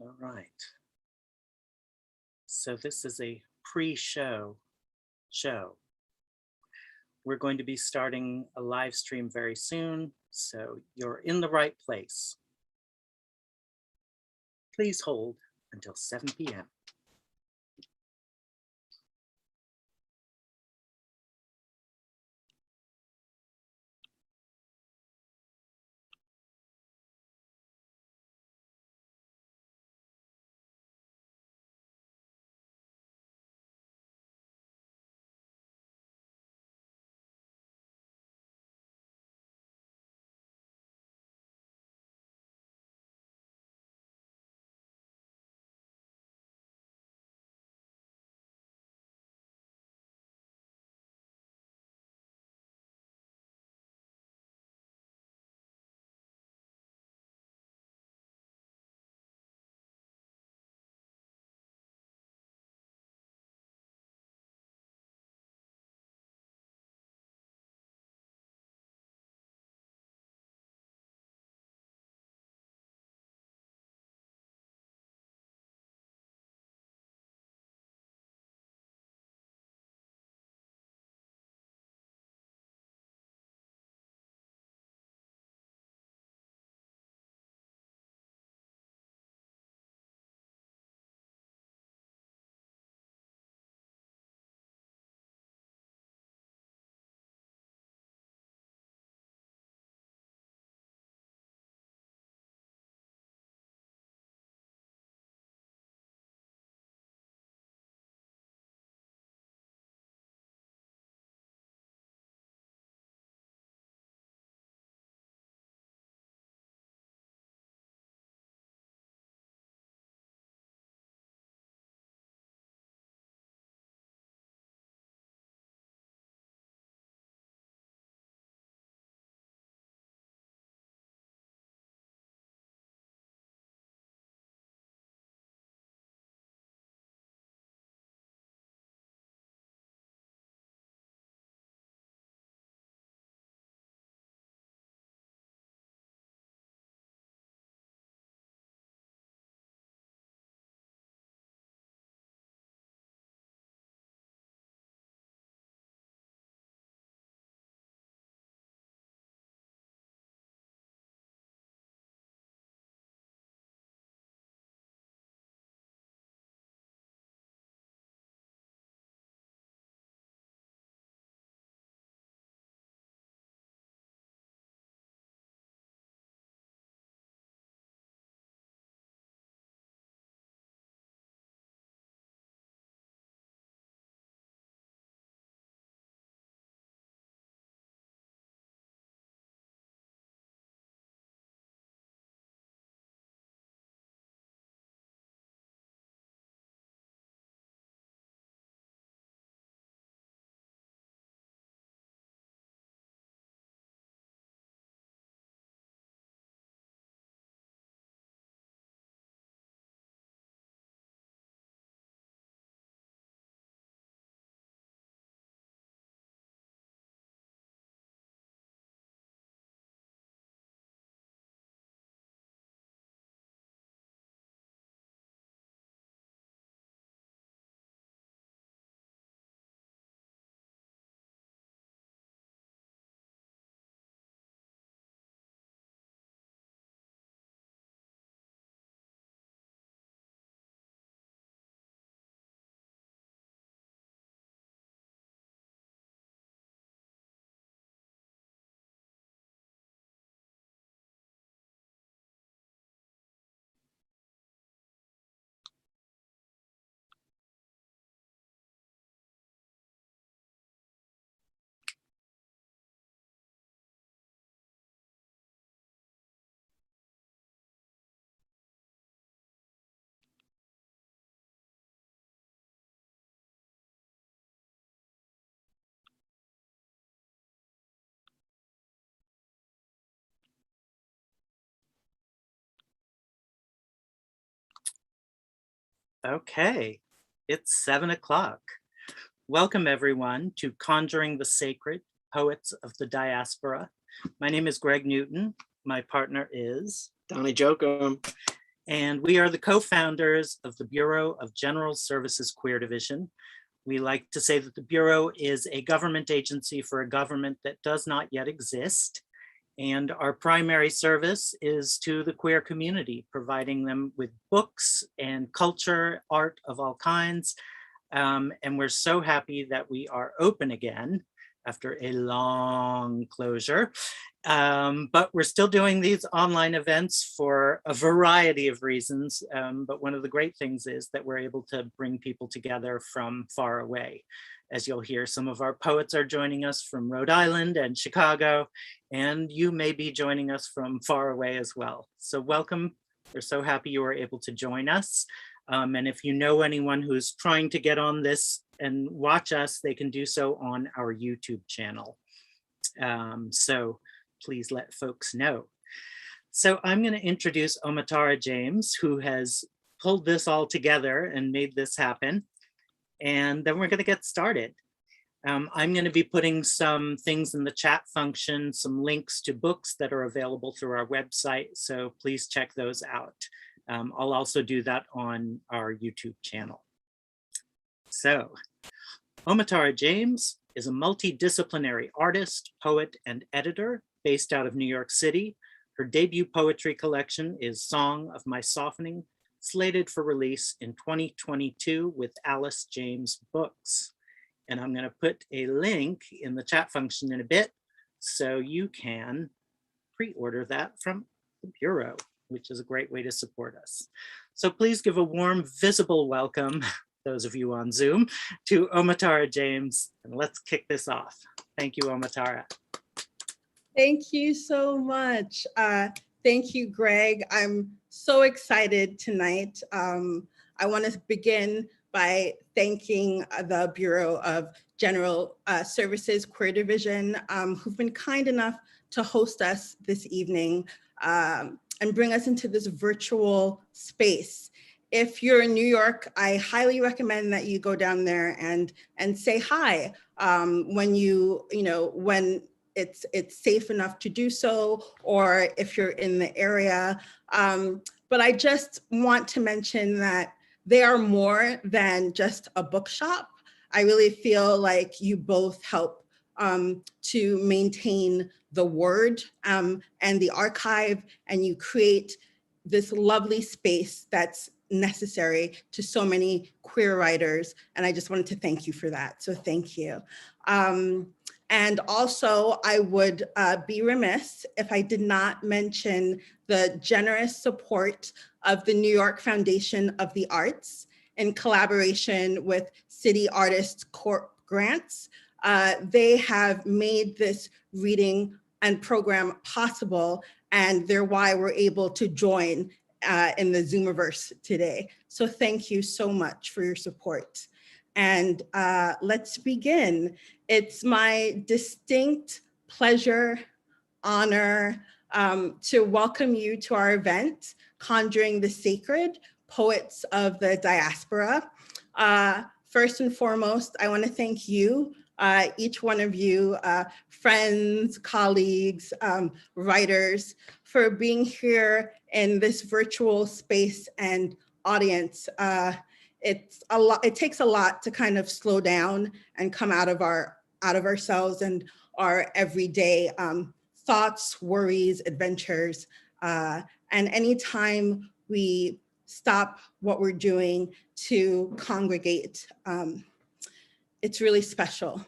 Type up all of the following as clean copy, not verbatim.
All right. So this is a pre-show show. We're going to be starting a live stream very soon, so you're in the right place. Please hold until 7 p.m. Okay, it's 7 o'clock. Welcome everyone to Conjuring the Sacred, Poets of the Diaspora. My name is Greg Newton. My partner is Donnie Jokum. and we are the co-founders of the Bureau of General Services Queer Division. We like to say that the Bureau is a government agency for a government that does not yet exist. And our primary service is to the queer community, providing them with books and culture, art of all kinds. And we're so happy that we are open again after a long closure. But we're still doing these online events for a variety of reasons. But one of the great things is that we're able to bring people together from far away. As you'll hear, some of our poets are joining us from Rhode Island and Chicago, and you may be joining us from far away as well. So welcome. We're so happy you were able to join us. And if you know anyone who's trying to get on this and watch us, they can do so on our YouTube channel. So please let folks know. So I'm going to introduce Omotara James, who has pulled this all together and made this happen. And then we're going to get started. I'm going to be putting some things in the chat function, some links to books that are available through our website. So please check those out. I'll also do that on our YouTube channel. So Omotara James is a multidisciplinary artist, poet, and editor based out of New York City. Her debut poetry collection is Song of My Softening, slated for release in 2022 with Alice James Books. And I'm going to put a link in the chat function in a bit so you can pre-order that from the Bureau, which is a great way to support us. So please give a warm, visible welcome, those of you on Zoom, to Omotara James, and let's kick this off. Thank you, Omotara. Thank you so much. Thank you, Greg. I'm so excited tonight. I want to begin by thanking the Bureau of General Services Queer Division, who've been kind enough to host us this evening and bring us into this virtual space. If you're in New York, I highly recommend that you go down there and say hi when it's safe enough to do so, or if you're in the area. But I just want to mention that they are more than just a bookshop. I really feel like you both help to maintain the word and the archive, and you create this lovely space that's necessary to so many queer writers. And I just wanted to thank you for that. So thank you. And also, I would be remiss if I did not mention the generous support of the New York Foundation of the Arts in collaboration with City Artists Corp grants. They have made this reading and program possible, and they're why we're able to join in the Zoomiverse today. So thank you so much for your support. And let's begin. It's my distinct pleasure, honor to welcome you to our event, Conjuring the Sacred, Poets of the Diaspora. First and foremost, I want to thank you, each one of you, friends, colleagues, writers, for being here in this virtual space and audience. It's a lot. It takes a lot to kind of slow down and come out of ourselves and our everyday thoughts, worries, adventures. And anytime we stop what we're doing to congregate, it's really special.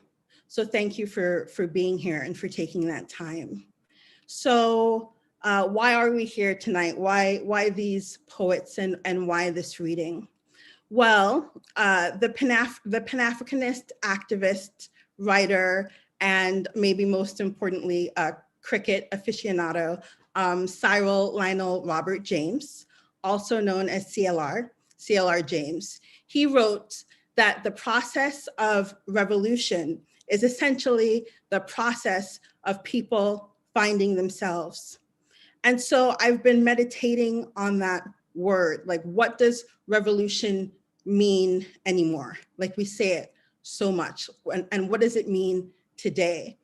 So thank you for being here and for taking that time. So why are we here tonight? Why these poets and why this reading? Well, the Pan-Africanist activist, writer, and maybe most importantly, a cricket aficionado, Cyril Lionel Robert James, also known as CLR James. He wrote that the process of revolution is essentially the process of people finding themselves. And so I've been meditating on that word, like, what does revolution mean anymore? Like, we say it so much, and what does it mean today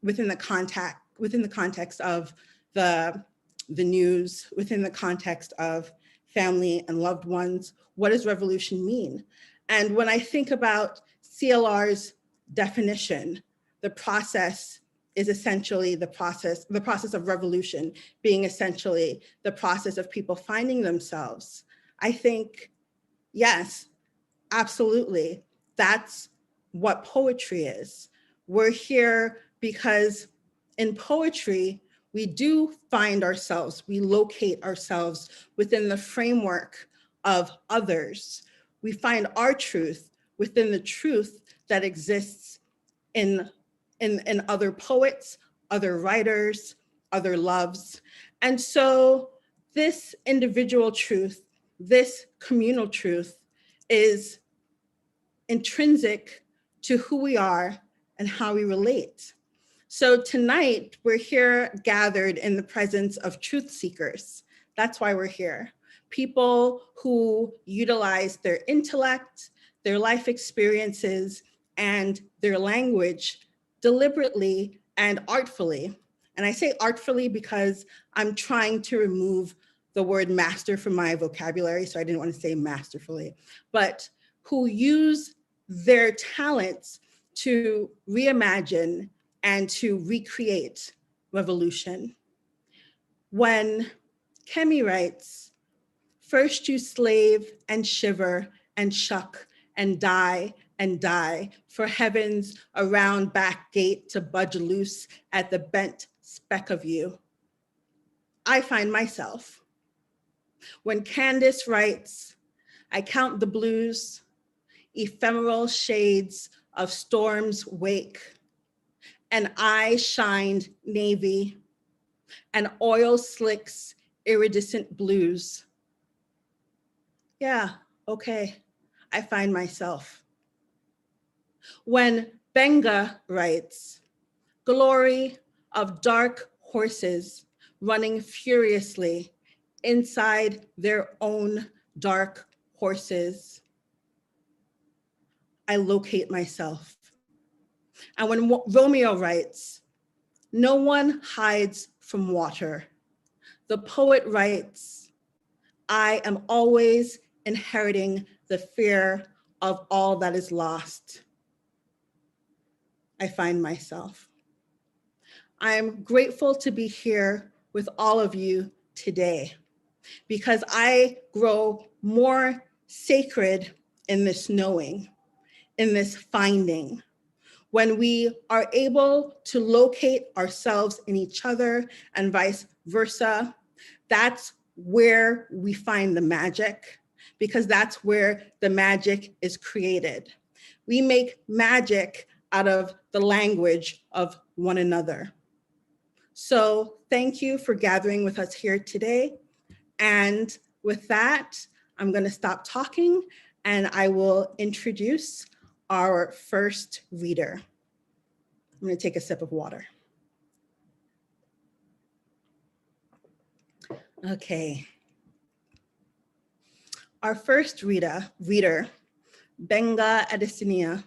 within the context of the news, within the context of family, and loved ones. What does revolution mean? And when I think about CLR's definition, the process is essentially the process of revolution being essentially the process of people finding themselves. I think, yes, absolutely, that's what poetry is. We're here because in poetry, we do find ourselves, we locate ourselves within the framework of others. We find our truth within the truth that exists in other poets, other writers, other loves. And so this individual truth, this communal truth is intrinsic to who we are and how we relate. So tonight we're here gathered in the presence of truth seekers. That's why we're here. People who utilize their intellect, their life experiences, and their language deliberately and artfully. And I say artfully because I'm trying to remove the word master from my vocabulary, so I didn't want to say masterfully, but who use their talents to reimagine and to recreate revolution. When Kemi writes, "First you slave and shiver and shuck and die for heaven's around back gate to budge loose at the bent speck of you," I find myself. When Candace writes, "I count the blues, ephemeral shades of storm's wake, and I shined navy, and oil slicks iridescent blues." Yeah, okay, I find myself. When Gbenga writes, "Glory of dark horses running furiously inside their own dark horses," I locate myself. And when Romeo writes, "No one hides from water," the poet writes, "I am always inheriting the fear of all that is lost." I find myself. I am grateful to be here with all of you today because I grow more sacred in this knowing, in this finding, when we are able to locate ourselves in each other and vice versa. That's where we find the magic, because that's where the magic is created. We make magic out of the language of one another. So thank you for gathering with us here today. And with that, I'm going to stop talking and I will introduce our first reader. I'm going to take a sip of water. Okay. Our first reader, Gbenga Adesina,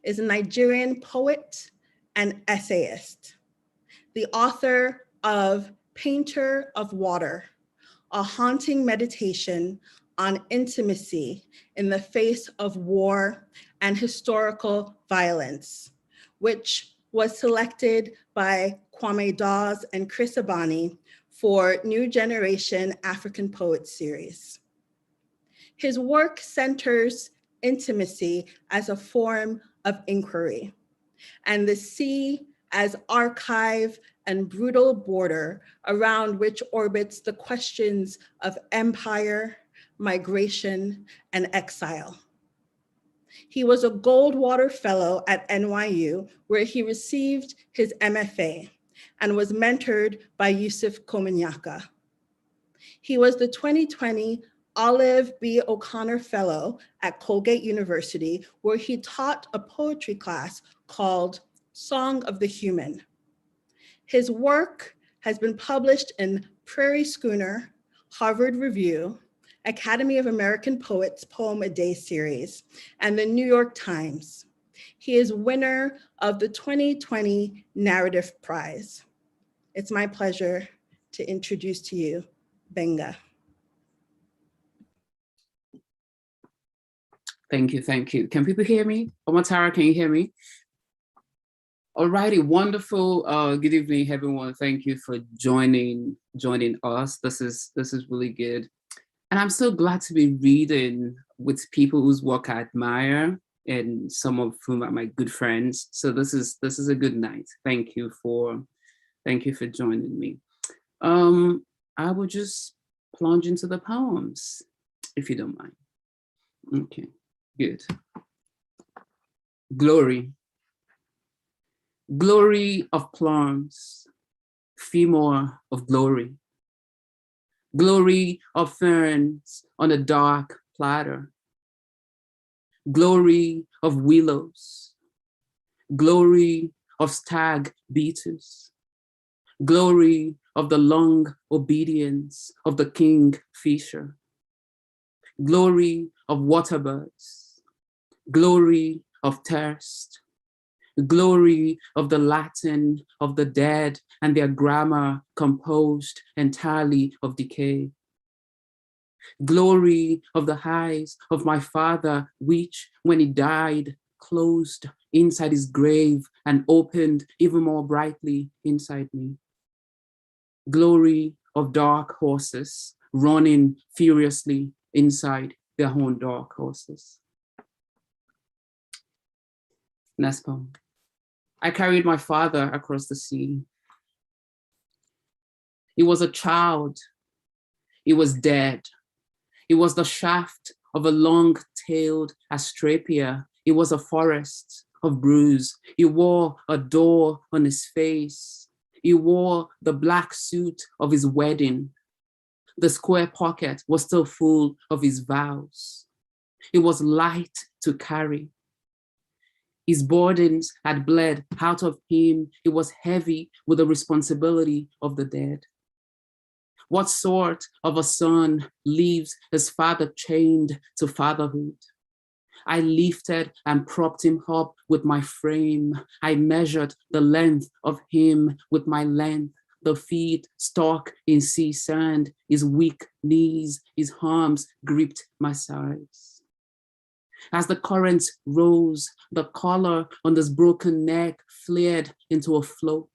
is a Nigerian poet and essayist, the author of Painter of Water, a haunting meditation on intimacy in the face of war and historical violence, which was selected by Kwame Dawes and Chris Abani for New Generation African Poets series. His work centers intimacy as a form of inquiry, and the sea as archive and brutal border around which orbits the questions of empire, migration, and exile. He was a Goldwater Fellow at NYU, where he received his MFA and was mentored by Yusef Komunyakaa. He was the 2020 Olive B.O'Connor Fellow at Colgate University, where he taught a poetry class called Song of the Human. His work has been published in Prairie Schooner, Harvard Review, Academy of American Poets Poem a Day series, and the New York Times. He is winner of the 2020 Narrative Prize. It's my pleasure to introduce to you Gbenga. Thank you, thank you. Can people hear me? Omotara, can you hear me? Alrighty, wonderful. Good evening, everyone. Thank you for joining us. This is really good, and I'm so glad to be reading with people whose work I admire, and some of whom are my good friends. So this is a good night. Thank you for joining me. I will just plunge into the poems, if you don't mind. Okay, good. Glory. Glory of plums, femur of glory. Glory of ferns on a dark platter. Glory of willows. Glory of stag beaters. Glory of the long obedience of the kingfisher. Glory of waterbirds. Glory of thirst. Glory of the Latin of the dead and their grammar composed entirely of decay. Glory of the eyes of my father, which, when he died, closed inside his grave and opened even more brightly inside me. Glory of dark horses running furiously inside their own dark horses. Next poem. I carried my father across the sea. He was a child. He was dead. He was the shaft of a long-tailed astrapia. He was a forest of bruise. He wore a door on his face. He wore the black suit of his wedding. The square pocket was still full of his vows. It was light to carry. His burdens had bled out of him. It was heavy with the responsibility of the dead. What sort of a son leaves his father chained to fatherhood? I lifted and propped him up with my frame. I measured the length of him with my length. The feet stuck in sea sand, his weak knees, his arms gripped my sides. As the currents rose, the collar on this broken neck flared into a float.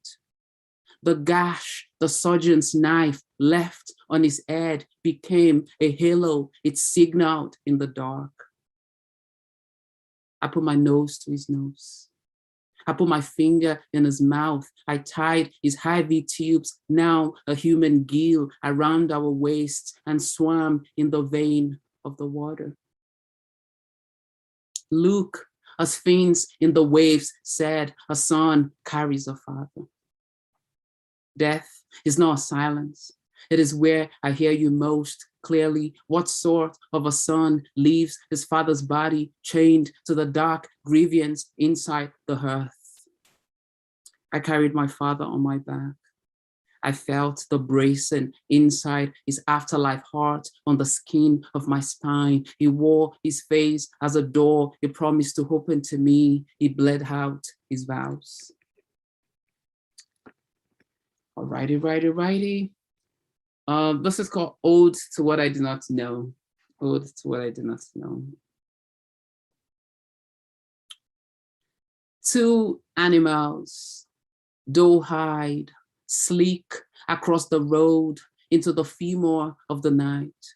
The gash the surgeon's knife left on his head became a halo. It signaled in the dark. I put my nose to his nose. I put my finger in his mouth. I tied his IV tubes, now a human gill, around our waists and swam in the vein of the water. Look, as fiends in the waves said, a son carries a father. Death is not silence. It is where I hear you most clearly. What sort of a son leaves his father's body chained to the dark grievance inside the earth? I carried my father on my back. I felt the bracing inside his afterlife heart on the skin of my spine. He wore his face as a door he promised to open to me. He bled out his vows. Alrighty. This is called Ode to What I Do Not Know. Ode to What I Do Not Know. Two animals, doe-eyed, sleek across the road into the femur of the night.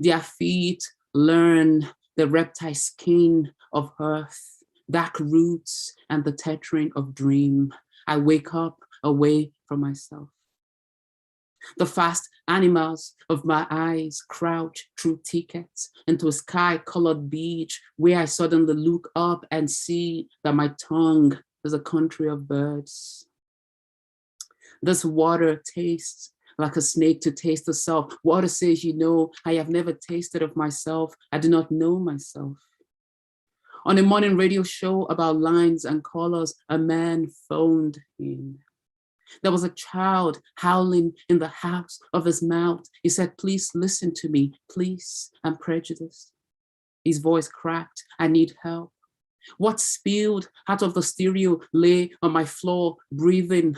Their feet learn the reptile skin of earth, dark roots, and the tethering of dream. I wake up away from myself. The fast animals of my eyes crouch through tickets into a sky-colored beach where I suddenly look up and see that my tongue is a country of birds. This water tastes like a snake to taste itself. Water says, you know, I have never tasted of myself. I do not know myself. On a morning radio show about lines and colors, a man phoned in. There was a child howling in the house of his mouth. He said, please listen to me, please, I'm prejudiced. His voice cracked, I need help. What spilled out of the stereo lay on my floor, breathing.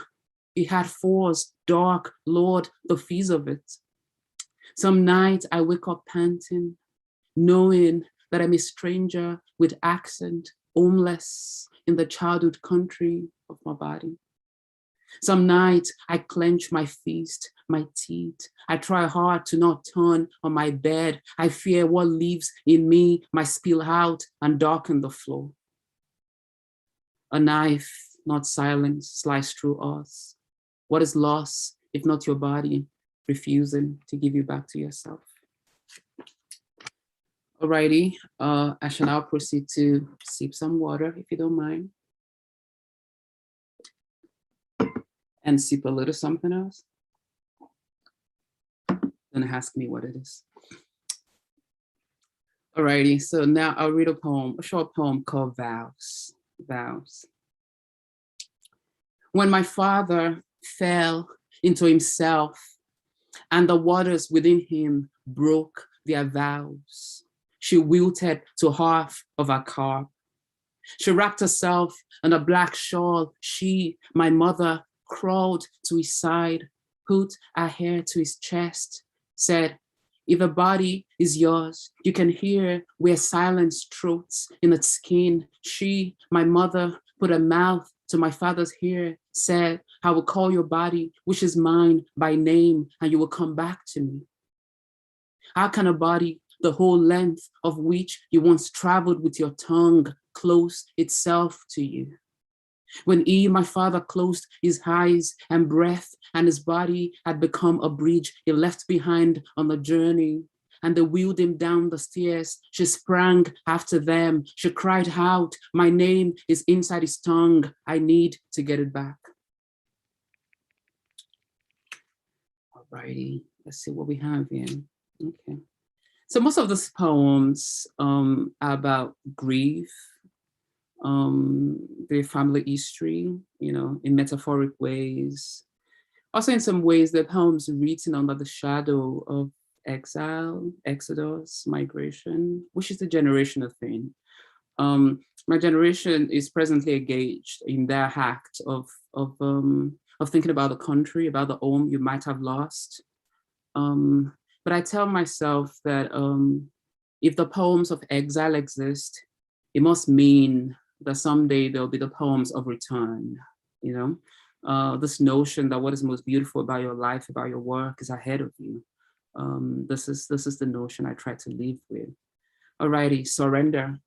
He had force, dark, Lord, the fizz of it. Some night I wake up panting, knowing that I'm a stranger with accent, homeless in the childhood country of my body. Some nights I clench my fist, my teeth. I try hard to not turn on my bed. I fear what lives in me might spill out and darken the floor. A knife, not silence, sliced through us. What is lost, if not your body, refusing to give you back to yourself? Alrighty, I shall now proceed to sip some water, if you don't mind. And sip a little something else. Then ask me what it is. Alrighty, so now I'll read a poem, a short poem called Vows. Vows. When my father fell into himself and the waters within him broke their vows, she wilted to half of her cup. She wrapped herself in a black shawl. She, my mother, crawled to his side, put her hair to his chest, said, if the body is yours, you can hear where silence throats in its skin. She, my mother, put her mouth to my father's hair, said, I will call your body, which is mine, by name, and you will come back to me. How can a body, the whole length of which you once traveled with your tongue, close itself to you? When he, my father, closed his eyes and breath, and his body had become a bridge he left behind on the journey, and they wheeled him down the stairs, she sprang after them. She cried out, my name is inside his tongue. I need to get it back. Alrighty, let's see what we have here. Okay. So most of these poems are about grief, their family history, you know, in metaphoric ways. Also in some ways, they're poems written under the shadow of exile, exodus, migration, which is a generational thing. My generation is presently engaged in their act of thinking about the country, about the home you might have lost. But I tell myself that if the poems of exile exist, it must mean that someday there'll be the poems of return, you know? This notion that what is most beautiful about your life, about your work is ahead of you. This is the notion I try to live with. Alrighty, surrender.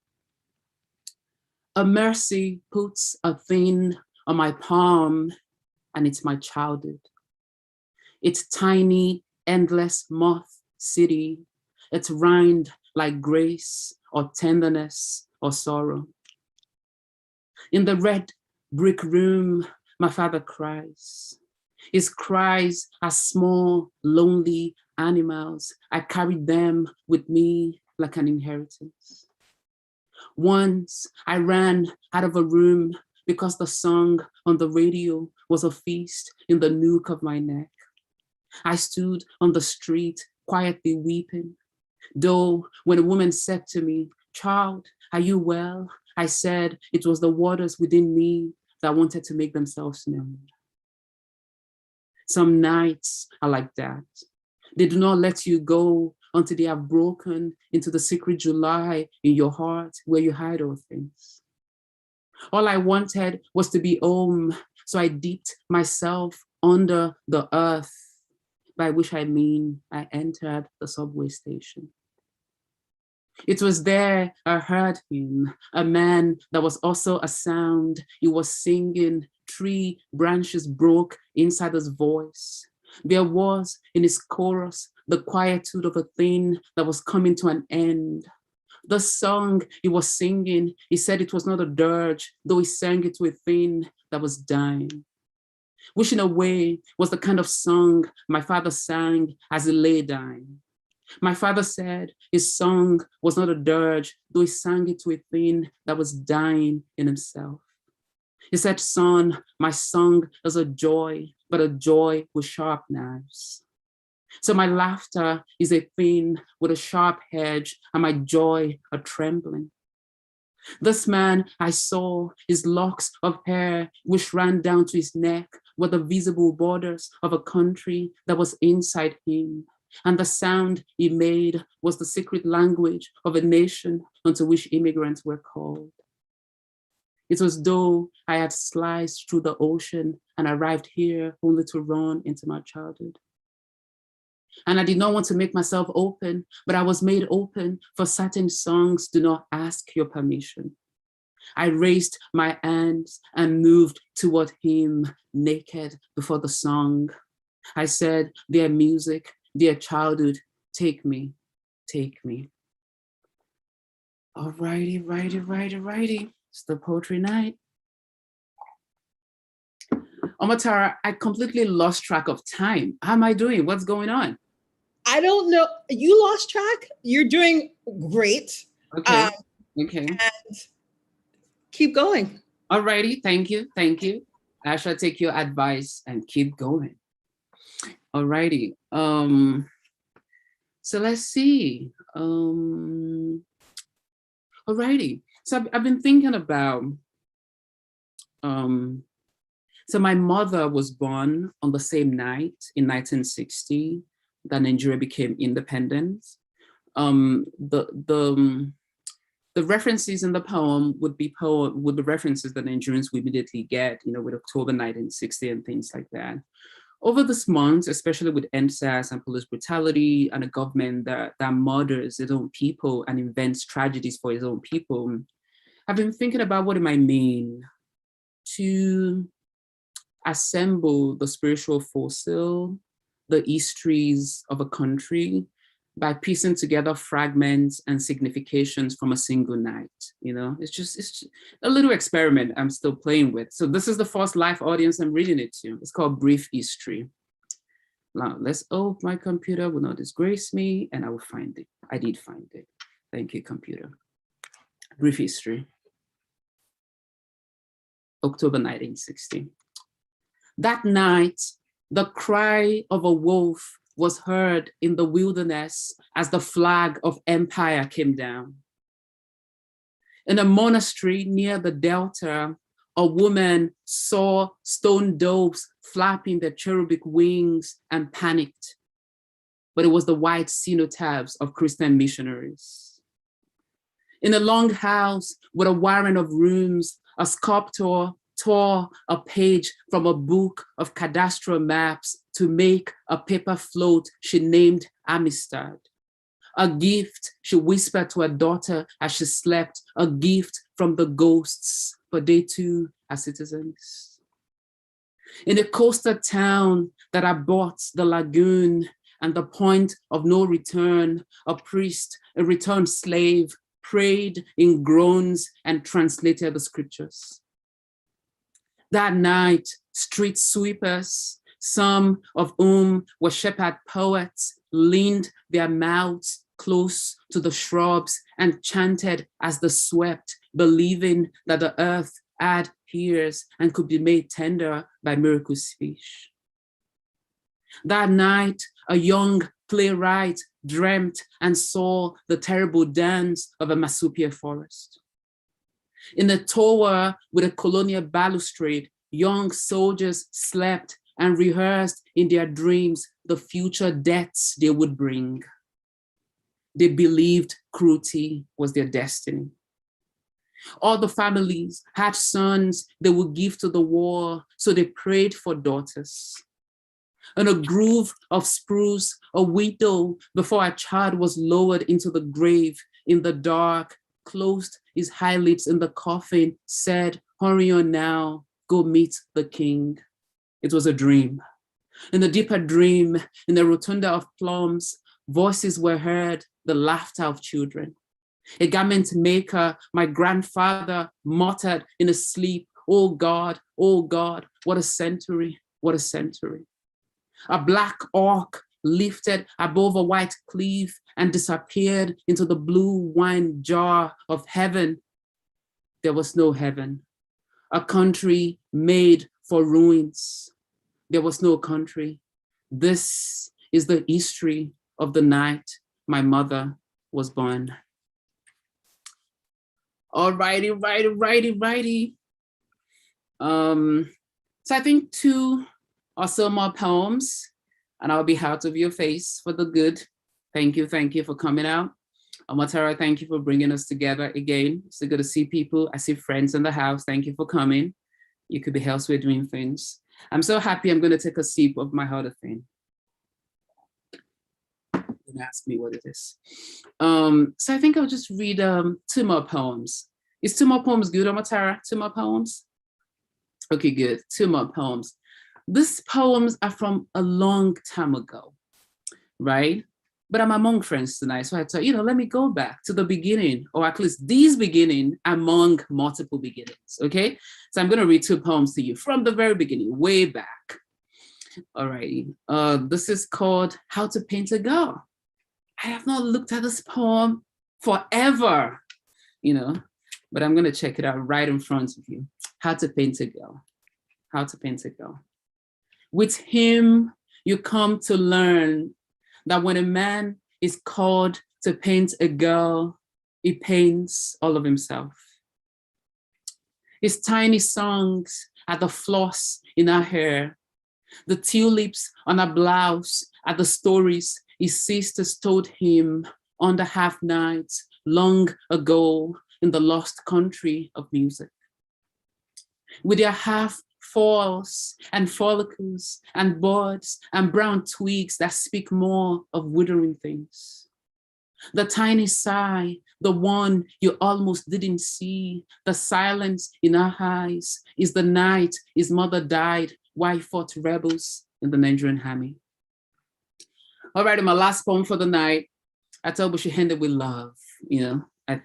A mercy puts a thing on my palm, and it's my childhood. It's tiny, endless moth city. It's rind like grace or tenderness or sorrow. In the red brick room, my father cries. His cries are small, lonely animals. I carried them with me like an inheritance. Once I ran out of a room because the song on the radio was a feast in the nook of my neck. I stood on the street quietly weeping, though when a woman said to me, child, are you well? I said it was the waters within me that wanted to make themselves known. Some nights are like that. They do not let you go until they have broken into the secret July in your heart where you hide all things. All I wanted was to be home, so I dipped myself under the earth, by which I mean I entered the subway station. It was there I heard him, a man that was also a sound. He was singing, tree branches broke inside his voice. There was in his chorus the quietude of a thing that was coming to an end. The song he was singing, he said it was not a dirge, though he sang it to a thing that was dying. Which in a way was the kind of song my father sang as he lay dying. My father said his song was not a dirge, though he sang it to a thing that was dying in himself. He said, son, my song is a joy, but a joy with sharp knives. So my laughter is a thing with a sharp edge, and my joy a trembling. This man I saw, his locks of hair, which ran down to his neck, were the visible borders of a country that was inside him. and the sound he made was the secret language of a nation unto which immigrants were called. It was though I had sliced through the ocean and arrived here only to run into my childhood. And I did not want to make myself open, but I was made open, for certain songs do not ask your permission. I raised my hands and moved toward him, naked before the song. I said, dear music, dear childhood, take me, take me. All righty, righty. It's the poetry night. Omotara, I completely lost track of time. How am I doing? What's going on? I don't know. You lost track? You're doing great. Okay, okay. And keep going. All righty, thank you. I shall take your advice and keep going. All righty. So let's see. All righty. So I've been thinking about, so my mother was born on the same night in 1960 that Nigeria became independent. The references in the poem would be references that Nigerians would immediately get, with October 1960 and things like that. Over this month, especially with NSAS and police brutality and a government that murders its own people and invents tragedies for its own people, I've been thinking about what it might mean to assemble the spiritual fossil, the histories of a country, by piecing together fragments and significations from a single night. It's just a little experiment I'm still playing with. So this is the first live audience I'm reading it to. It's called Brief History. Now let's hope my computer will not disgrace me and I will find it. I did find it. Thank you, computer. Brief History. October 1960. That night, the cry of a wolf was heard in the wilderness as the flag of empire came down. In a monastery near the Delta, a woman saw stone doves flapping their cherubic wings and panicked, but it was the white cenotaphs of Christian missionaries. In a long house with a warren of rooms, a sculptor tore a page from a book of cadastral maps to make a paper float she named Amistad. A gift, she whispered to her daughter as she slept, a gift from the ghosts, but they too are citizens. In a coastal town that abutted the lagoon and the point of no return, a priest, a returned slave, prayed in groans and translated the scriptures. That night, street sweepers, some of whom were shepherd poets, leaned their mouths close to the shrubs and chanted as they swept, believing that the earth had ears and could be made tender by miracle speech. That night, a young playwright dreamt and saw the terrible dance of a marsupial forest. In a tower with a colonial balustrade, young soldiers slept and rehearsed in their dreams the future deaths they would bring. They believed cruelty was their destiny. All the families had sons they would give to the war, so they prayed for daughters. In a grove of spruce, a widow, before a child was lowered into the grave in the dark, closed his eyelids in the coffin, said, "Hurry on now, go meet the king." It was a dream. In a deeper dream, in the rotunda of plums, voices were heard, the laughter of children. A garment maker, my grandfather, muttered in his sleep, oh God, what a century, what a century." A black orc lifted above a white cliff and disappeared into the blue wine jar of heaven. There was no heaven. A country made for ruins. There was no country. This is the history of the night my mother was born. All righty. So I think two or so more poems and I'll be out of your face for the good. Thank you for coming out. Omotara, thank you for bringing us together again. It's so good to see people. I see friends in the house. Thank you for coming. You could be elsewhere doing things. I'm so happy. I'm going to take a sip of my other thing. Don't ask me what it is. So I think I'll just read 2 more poems. Is 2 more poems good, Omotara? 2 more poems? Okay, good. 2 more poems. These poems are from a long time ago, right? But I'm among friends tonight. So I thought, let me go back to the beginning, or at least these beginning among multiple beginnings, okay? So I'm gonna read 2 poems to you from the very beginning, way back. All righty, this is called How to Paint a Girl. I have not looked at this poem forever, but I'm gonna check it out right in front of you. How to Paint a Girl, How to Paint a Girl. With him, you come to learn that when a man is called to paint a girl, he paints all of himself. His tiny songs are the floss in her hair, the tulips on her blouse are the stories his sisters told him on the half night long ago in the lost country of music. With their half falls and follicles and buds and brown twigs that speak more of withering things. The tiny sigh, the one you almost didn't see, the silence in her eyes is the night his mother died while he fought rebels in the Nigerian army. All right, in my last poem for the night, I thought we should end it with love, I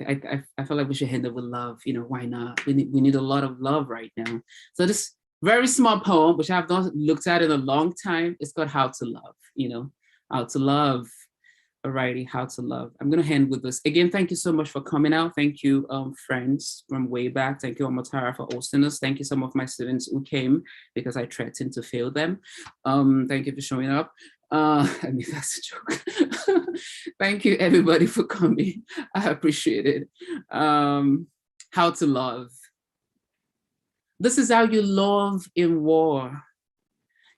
feel like we should end it with love, why not? We need a lot of love right now. So this very small poem, which I've not looked at in a long time, it's called How to Love, How to Love. Alrighty, How to Love. I'm gonna end with this. Again, thank you so much for coming out. Thank you, friends from way back. Thank you, Omotara, for hosting us. Thank you some of my students who came because I threatened to fail them. Thank you for showing up. I mean, that's a joke. Thank you everybody for coming. I appreciate it. How to Love. This is how you love in war.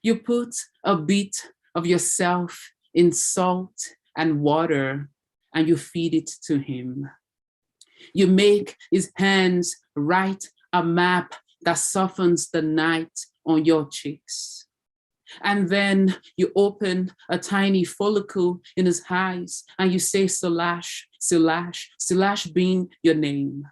You put a bit of yourself in salt and water, and you feed it to him. You make his hands write a map that softens the night on your cheeks. And then you open a tiny follicle in his eyes and you say, Silash, Silash, Silash being your name.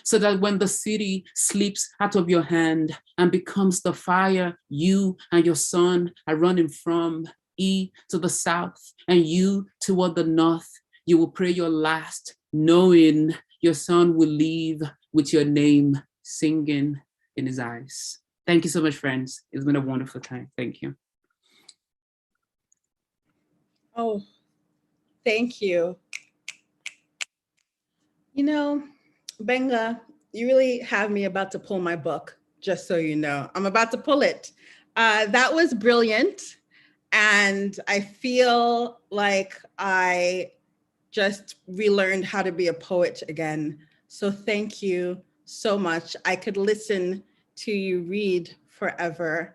So that when the city slips out of your hand and becomes the fire you and your son are running from, E to the south and you toward the north, you will pray your last, knowing your son will leave with your name singing in his eyes. Thank you so much, friends. It's been a wonderful time. Thank you. Oh, thank you. Gbenga, you really have me about to pull my book, just so you know. I'm about to pull it. That was brilliant. And I feel like I just relearned how to be a poet again. So thank you so much. I could listen to you read forever.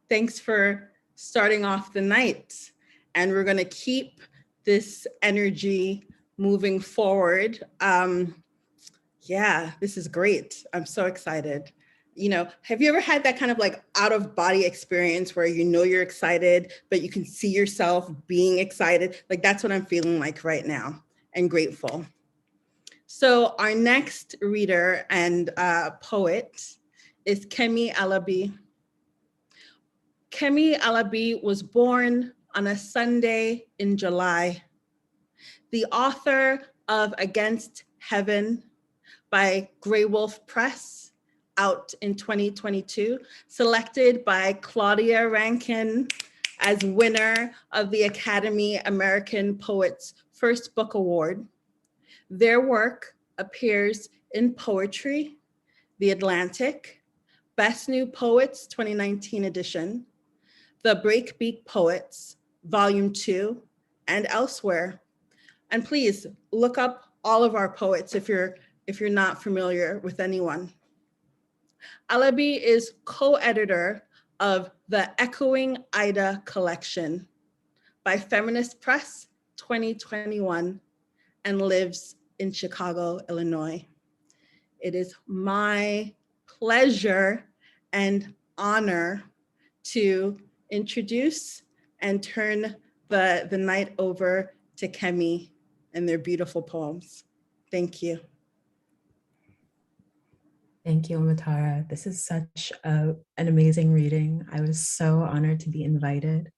Thanks for starting off the night. And we're gonna keep this energy moving forward. Yeah, this is great. I'm so excited. Have you ever had that kind of like out of body experience where you're excited, but you can see yourself being excited? Like that's what I'm feeling like right now, and grateful. So our next reader and poet is Kemi Alabi. Kemi Alabi was born on a Sunday in July. The author of Against Heaven by Grey Wolf Press, out in 2022, selected by Claudia Rankin as winner of the Academy American Poets First Book Award. Their work appears in Poetry, The Atlantic, Best New Poets 2019 edition, The Breakbeat Poets, Volume 2, and elsewhere. And please look up all of our poets if you're not familiar with anyone. Alabi is co-editor of the Echoing Ida collection by Feminist Press 2021 and lives in Chicago, Illinois. It is my pleasure and honor to introduce and turn the night over to Kemi and their beautiful poems. Thank you. Thank you, Omotara. This is such an amazing reading. I was so honored to be invited.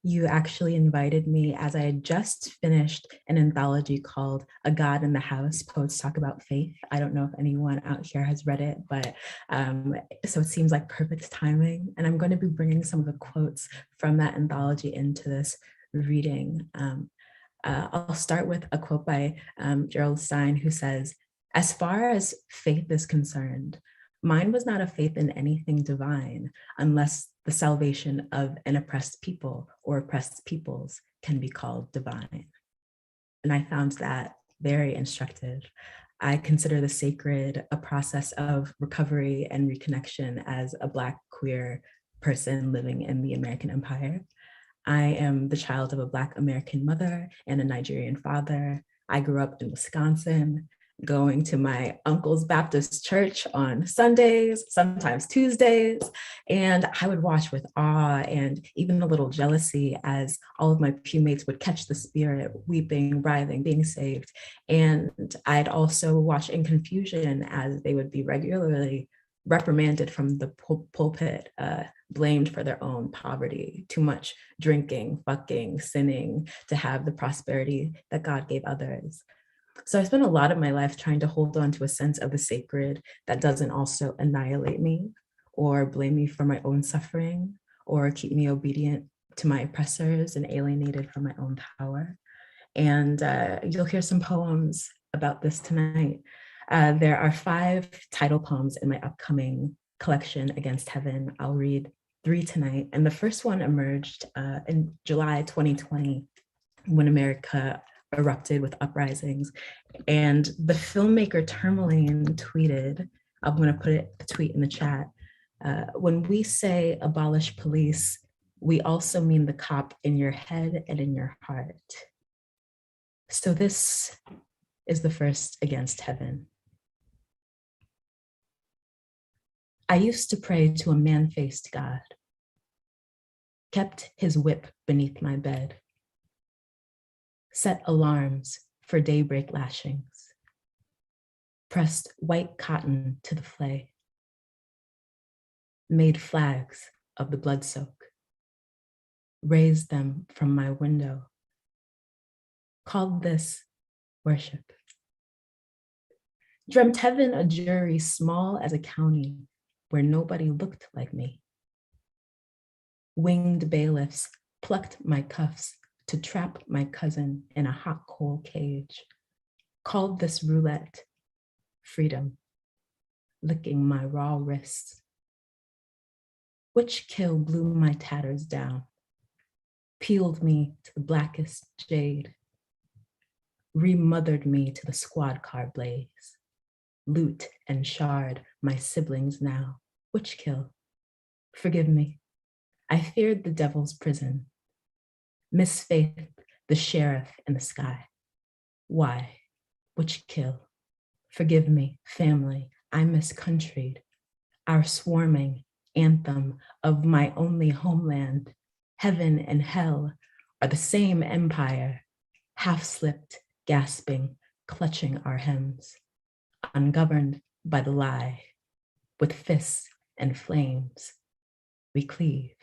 You actually invited me as I had just finished an anthology called A God in the House, Poets Talk About Faith. I don't know if anyone out here has read it, but so it seems like perfect timing. And I'm going to be bringing some of the quotes from that anthology into this reading. I'll start with a quote by Gerald Stein, who says, "As far as faith is concerned, mine was not a faith in anything divine, unless the salvation of an oppressed people or oppressed peoples can be called divine." And I found that very instructive. I consider the sacred a process of recovery and reconnection as a Black queer person living in the American Empire. I am the child of a Black American mother and a Nigerian father. I grew up in Wisconsin, going to my uncle's Baptist church on Sundays, sometimes Tuesdays, and I would watch with awe and even a little jealousy as all of my pewmates would catch the spirit, weeping, writhing, being saved. And I'd also watch in confusion as they would be regularly reprimanded from the pulpit, blamed for their own poverty, too much drinking, fucking, sinning to have the prosperity that God gave others. So I spent a lot of my life trying to hold on to a sense of the sacred that doesn't also annihilate me or blame me for my own suffering or keep me obedient to my oppressors and alienated from my own power. And you'll hear some poems about this tonight. There are 5 title poems in my upcoming collection, Against Heaven. I'll read 3 tonight. And the first one emerged in July 2020 when America erupted with uprisings. And the filmmaker Tourmaline tweeted, I'm going to put the tweet in the chat, "When we say abolish police, we also mean the cop in your head and in your heart." So this is the first Against Heaven. I used to pray to a man-faced God, kept his whip beneath my bed, set alarms for daybreak lashings, pressed white cotton to the flay, made flags of the blood soak, raised them from my window, called this worship, dreamt heaven a jury small as a county where nobody looked like me. Winged bailiffs plucked my cuffs to trap my cousin in a hot coal cage, called this roulette freedom, licking my raw wrists. Witch kill blew my tatters down, peeled me to the blackest jade, remothered me to the squad car blaze, loot and shard my siblings now. Witch kill, forgive me. I feared the devil's prison, Miss Faith, the sheriff in the sky. Why? Witch kill, forgive me, family. I miscountryed, our swarming anthem of my only homeland. Heaven and hell are the same empire, half-slipped, gasping, clutching our hems, ungoverned by the lie, with fists and flames, we cleave.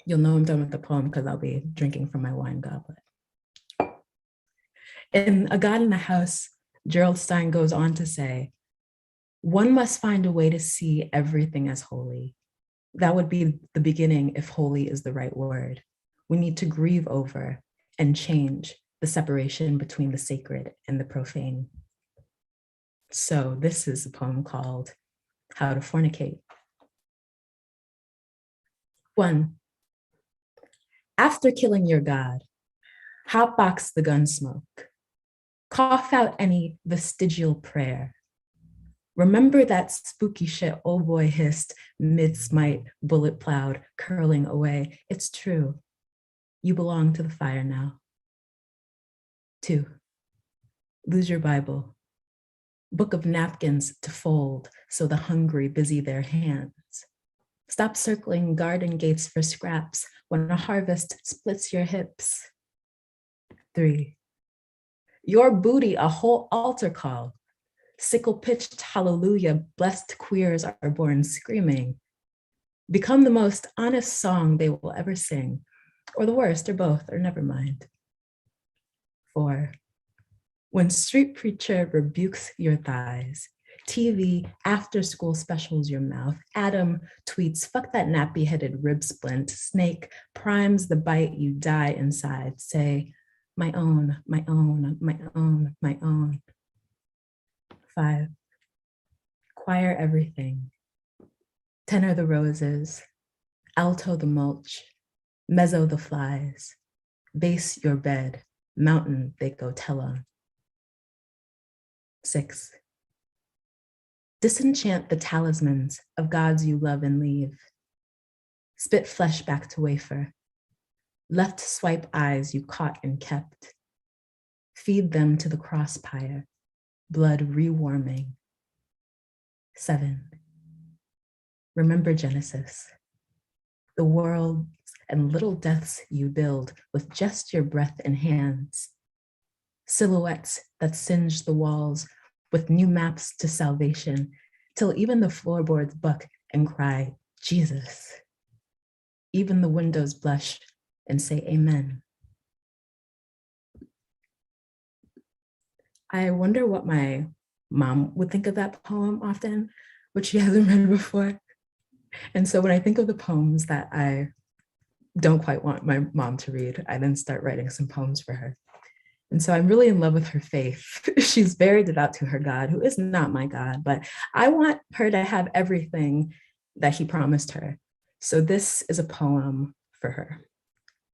You'll know I'm done with the poem because I'll be drinking from my wine goblet. In A God in the House, Gerald Stein goes on to say, "One must find a way to see everything as holy. That would be the beginning if holy is the right word. We need to grieve over and change the separation between the sacred and the profane." So this is a poem called How to Fornicate. 1. After killing your God, hotbox the gun smoke. Cough out any vestigial prayer. Remember that spooky shit old boy hissed mid-smite, bullet plowed, curling away. It's true. You belong to the fire now. 2, lose your Bible. Book of napkins to fold so the hungry busy their hands. Stop circling garden gates for scraps when a harvest splits your hips. 3, your booty a whole altar call. Sickle-pitched hallelujah, blessed queers are born screaming. Become the most honest song they will ever sing, or the worst, or both, or never mind. 4, when street preacher rebukes your thighs, TV after-school specials your mouth, Adam tweets, fuck that nappy-headed rib splint, Snake primes the bite, you die inside, say, my own, my own, my own, my own. 5, choir everything. Tenor the roses, alto the mulch, mezzo the flies, bass your bed, mountain they go tell on. 6, disenchant the talismans of gods you love and leave. Spit flesh back to wafer. Left swipe eyes you caught and kept. Feed them to the cross pyre, blood rewarming. 7, remember Genesis. The worlds and little deaths you build with just your breath and hands. Silhouettes that singe the walls with new maps to salvation, till even the floorboards buck and cry, Jesus. Even the windows blush and say amen. I wonder what my mom would think of that poem often, which she hasn't read before. And so when I think of the poems that I don't quite want my mom to read, I then start writing some poems for her. And so I'm really in love with her faith. She's very devout to her God, who is not my God, but I want her to have everything that he promised her. So this is a poem for her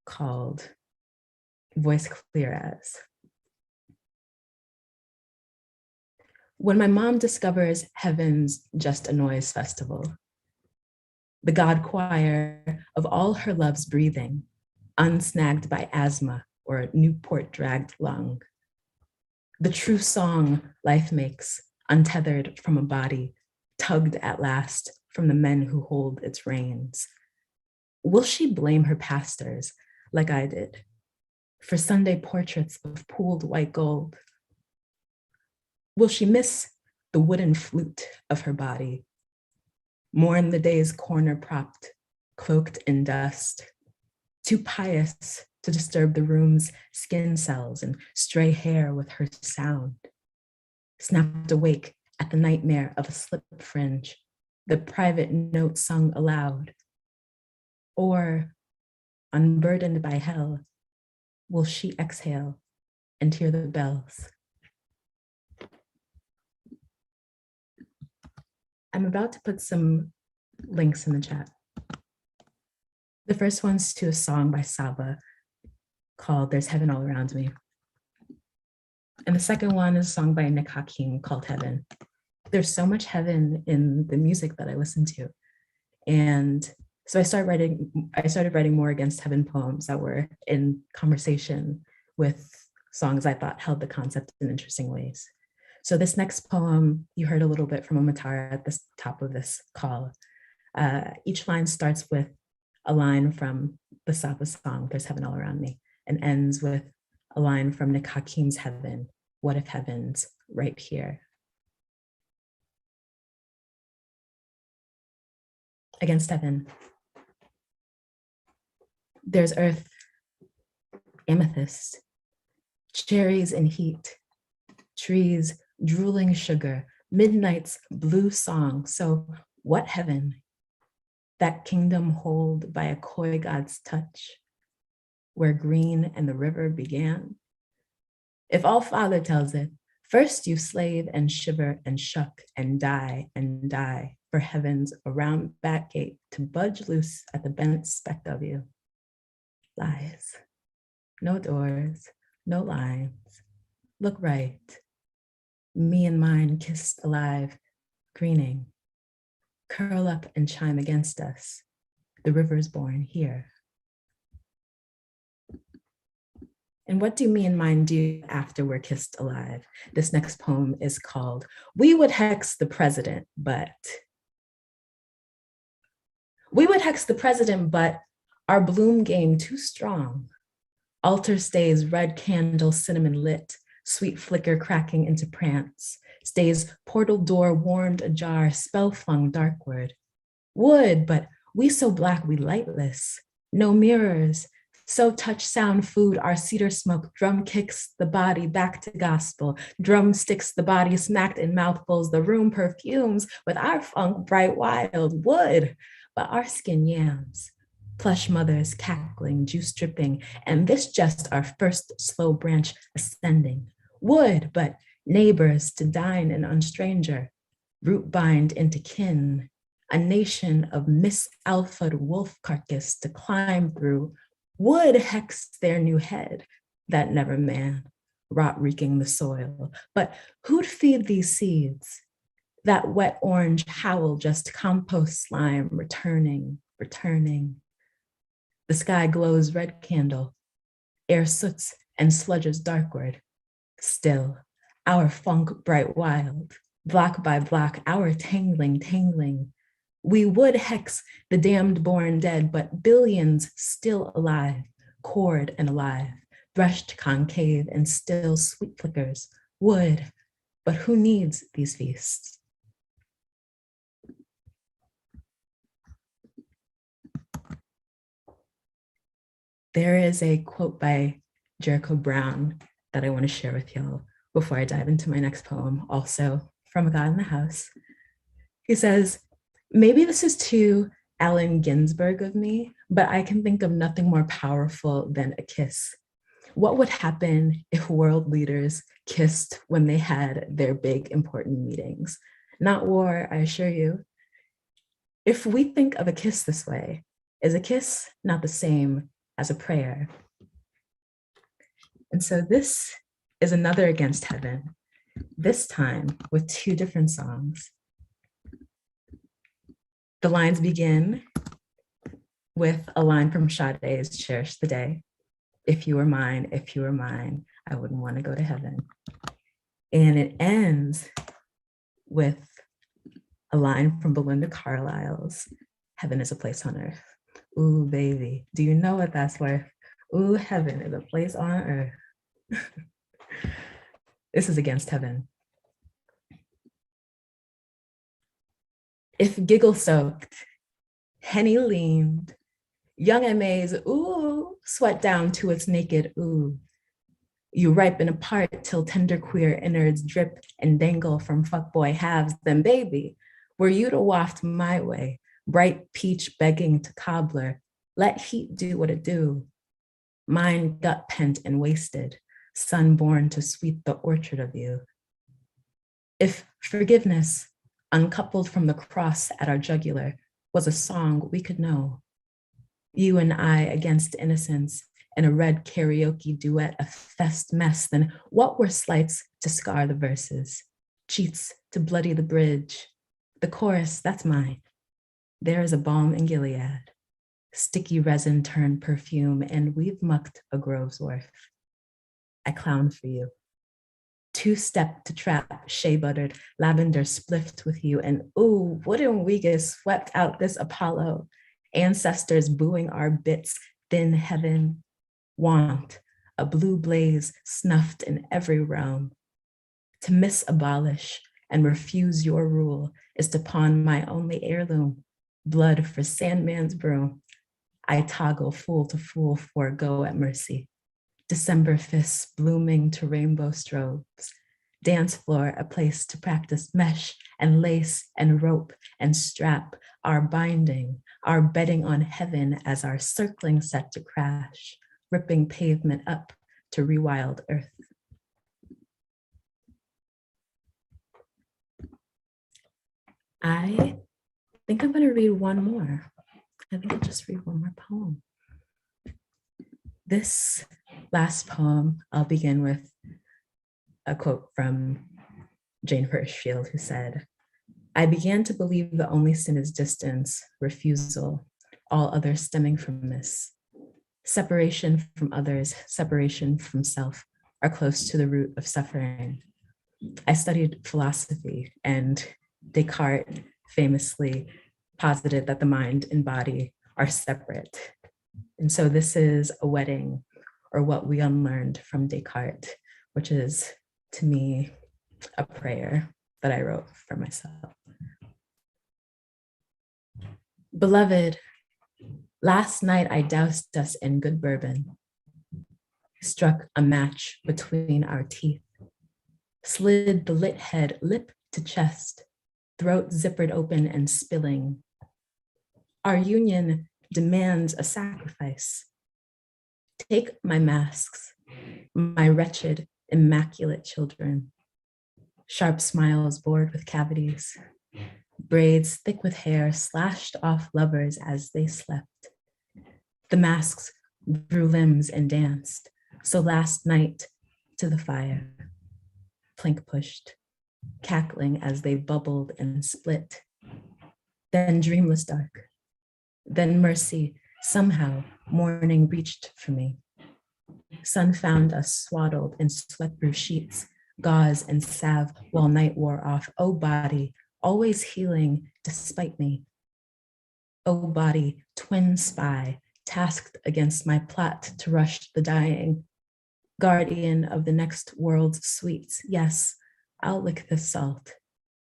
called Voice Clear As. When my mom discovers heaven's just a noise festival, the God choir of all her love's breathing, unsnagged by asthma or a Newport dragged lung. The true song life makes, untethered from a body, tugged at last from the men who hold its reins. Will she blame her pastors, like I did, for Sunday portraits of pooled white gold? Will she miss the wooden flute of her body, mourn the day's corner propped, cloaked in dust, too pious to disturb the room's skin cells and stray hair with her sound, snapped awake at the nightmare of a slip fringe, the private note sung aloud? Or, unburdened by hell, will she exhale and hear the bells? I'm about to put some links in the chat. The first one's to a song by Saba called There's Heaven All Around Me. And the second one is a song by Nick Hakim called Heaven. There's so much heaven in the music that I listen to. And so I started writing more against heaven poems that were in conversation with songs I thought held the concept in interesting ways. So this next poem, you heard a little bit from Omotara at the top of this call. Each line starts with a line from the Saba song, There's Heaven All Around Me, and ends with a line from Nick Hakim's Heaven, What If Heaven's Right Here. Against heaven. There's earth, amethyst, cherries in heat, trees drooling sugar, midnight's blue song. So what heaven? That kingdom hold by a coy god's touch, where green and the river began? If all Father tells it, first you slave and shiver and shuck and die for heaven's around back gate to budge loose at the bent speck of you. Lies, no doors, no lines, look right. Me and mine kissed alive, greening. Curl up and chime against us. The river's born here. And what do me and mine do after we're kissed alive? This next poem is called We Would Hex the President, but. We would hex the president, but our bloom game too strong. Altar stays, red candle, cinnamon lit, sweet flicker cracking into prance. Stays, portal door warmed ajar, spell flung darkward. Would, but we so black we lightless. No mirrors. So touch sound food, our cedar smoke, drum kicks the body back to gospel. Drum sticks the body smacked in mouthfuls, the room perfumes with our funk bright wild. Would, but our skin yams. Plush mothers cackling, juice dripping, and this just our first slow branch ascending. Would, but neighbors to dine and unstranger, root bind into kin, a nation of misalphaed wolf carcass to climb through. Would hex their new head, that never man, rot reeking the soil. But who'd feed these seeds? That wet orange howl, just compost slime, returning. The sky glows red candle, air soots and sludges darkward. Still, our funk bright wild, block by block, our tangling. We would hex the damned born dead, but billions still alive, cord and alive, brushed concave and still sweet flickers. Would, but who needs these feasts? There is a quote by Jericho Brown that I want to share with y'all before I dive into my next poem, also from a God in the House. He says, maybe this is too Allen Ginsberg of me, but I can think of nothing more powerful than a kiss. What would happen if world leaders kissed when they had their big important meetings? Not war, I assure you. If we think of a kiss this way, is a kiss not the same as a prayer? And so this is another Against Heaven, this time with two different songs. The lines begin with a line from Sade's Cherish the Day. If you were mine, I wouldn't want to go to heaven. And it ends with a line from Belinda Carlisle's Heaven is a Place on Earth. Ooh, baby, do you know what that's worth? Ooh, heaven is a place on earth. This is Against Heaven. If giggle soaked, Henny leaned, young M.A.'s ooh, sweat down to its naked ooh. You ripen apart till tender queer innards drip and dangle from fuckboy halves, then baby, were you to waft my way, bright peach begging to cobbler, let heat do what it do. Mine gut pent and wasted, sun born to sweep the orchard of you. If forgiveness, uncoupled from the cross at our jugular, was a song we could know. You and I against innocence in a red karaoke duet, a fest mess, then what were slights to scar the verses, cheats to bloody the bridge? The chorus, that's mine. There is a balm in Gilead, sticky resin turned perfume, and we've mucked a grove's worth. I clown for you. Two-step to trap, shea buttered, lavender spliffed with you, and ooh, wouldn't we get swept out this Apollo? Ancestors booing our bits, thin heaven. Want, a blue blaze snuffed in every realm. To misabolish and refuse your rule is to pawn my only heirloom, blood for Sandman's broom. I toggle fool to fool, forego at mercy. December fists blooming to rainbow strobes. Dance floor, a place to practice mesh and lace and rope and strap. Our binding, our betting on heaven as our circling set to crash. Ripping pavement up to rewild earth. I think I'm gonna read one more. I think I'll just read one more poem. This last poem I'll begin with a quote from Jane Hirshfield, who said, "I began to believe the only sin is distance, refusal, all others stemming from this. Separation from others, separation from self are close to the root of suffering." I studied philosophy, and Descartes famously posited that the mind and body are separate. And so this is a wedding, or what we unlearned from Descartes, which is, to me, a prayer that I wrote for myself. Beloved, last night I doused us in good bourbon, struck a match between our teeth, slid the lit head lip to chest, throat zippered open and spilling. Our union demands a sacrifice. Take my masks, my wretched, immaculate children, sharp smiles bored with cavities, braids thick with hair slashed off lovers as they slept. The masks grew limbs and danced, so last night to the fire, plank pushed, cackling as they bubbled and split. Then dreamless dark, then mercy, somehow morning reached for me. Sun found us swaddled in sweat-proof sheets, gauze and salve while night wore off. Oh body, always healing despite me. Oh body, twin spy, tasked against my plot to rush the dying. Guardian of the next world's sweets. Yes, I'll lick the salt.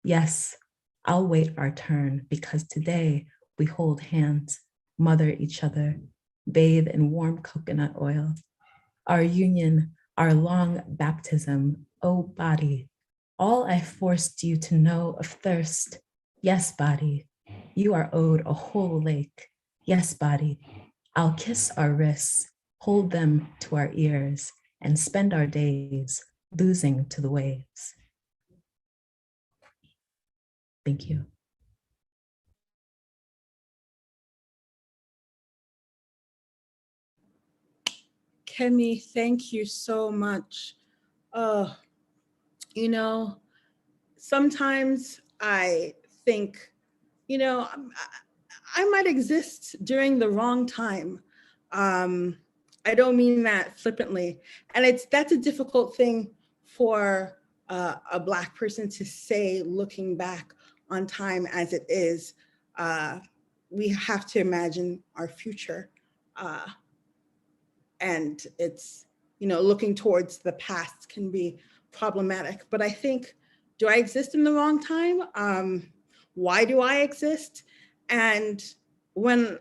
Yes, I'll wait our turn, because today we hold hands, mother each other, bathe in warm coconut oil. Our union, our long baptism, oh body, all I forced you to know of thirst. Yes, body, you are owed a whole lake. Yes, body, I'll kiss our wrists, hold them to our ears, and spend our days losing to the waves. Thank you. Kemi, thank you so much. You know, sometimes I think, you know, I might exist during the wrong time. I don't mean that flippantly. And that's a difficult thing for a Black person to say, looking back on time as it is. We have to imagine our future. And it's, you know, looking towards the past can be problematic. But I think, do I exist in the wrong time? Why do I exist? And when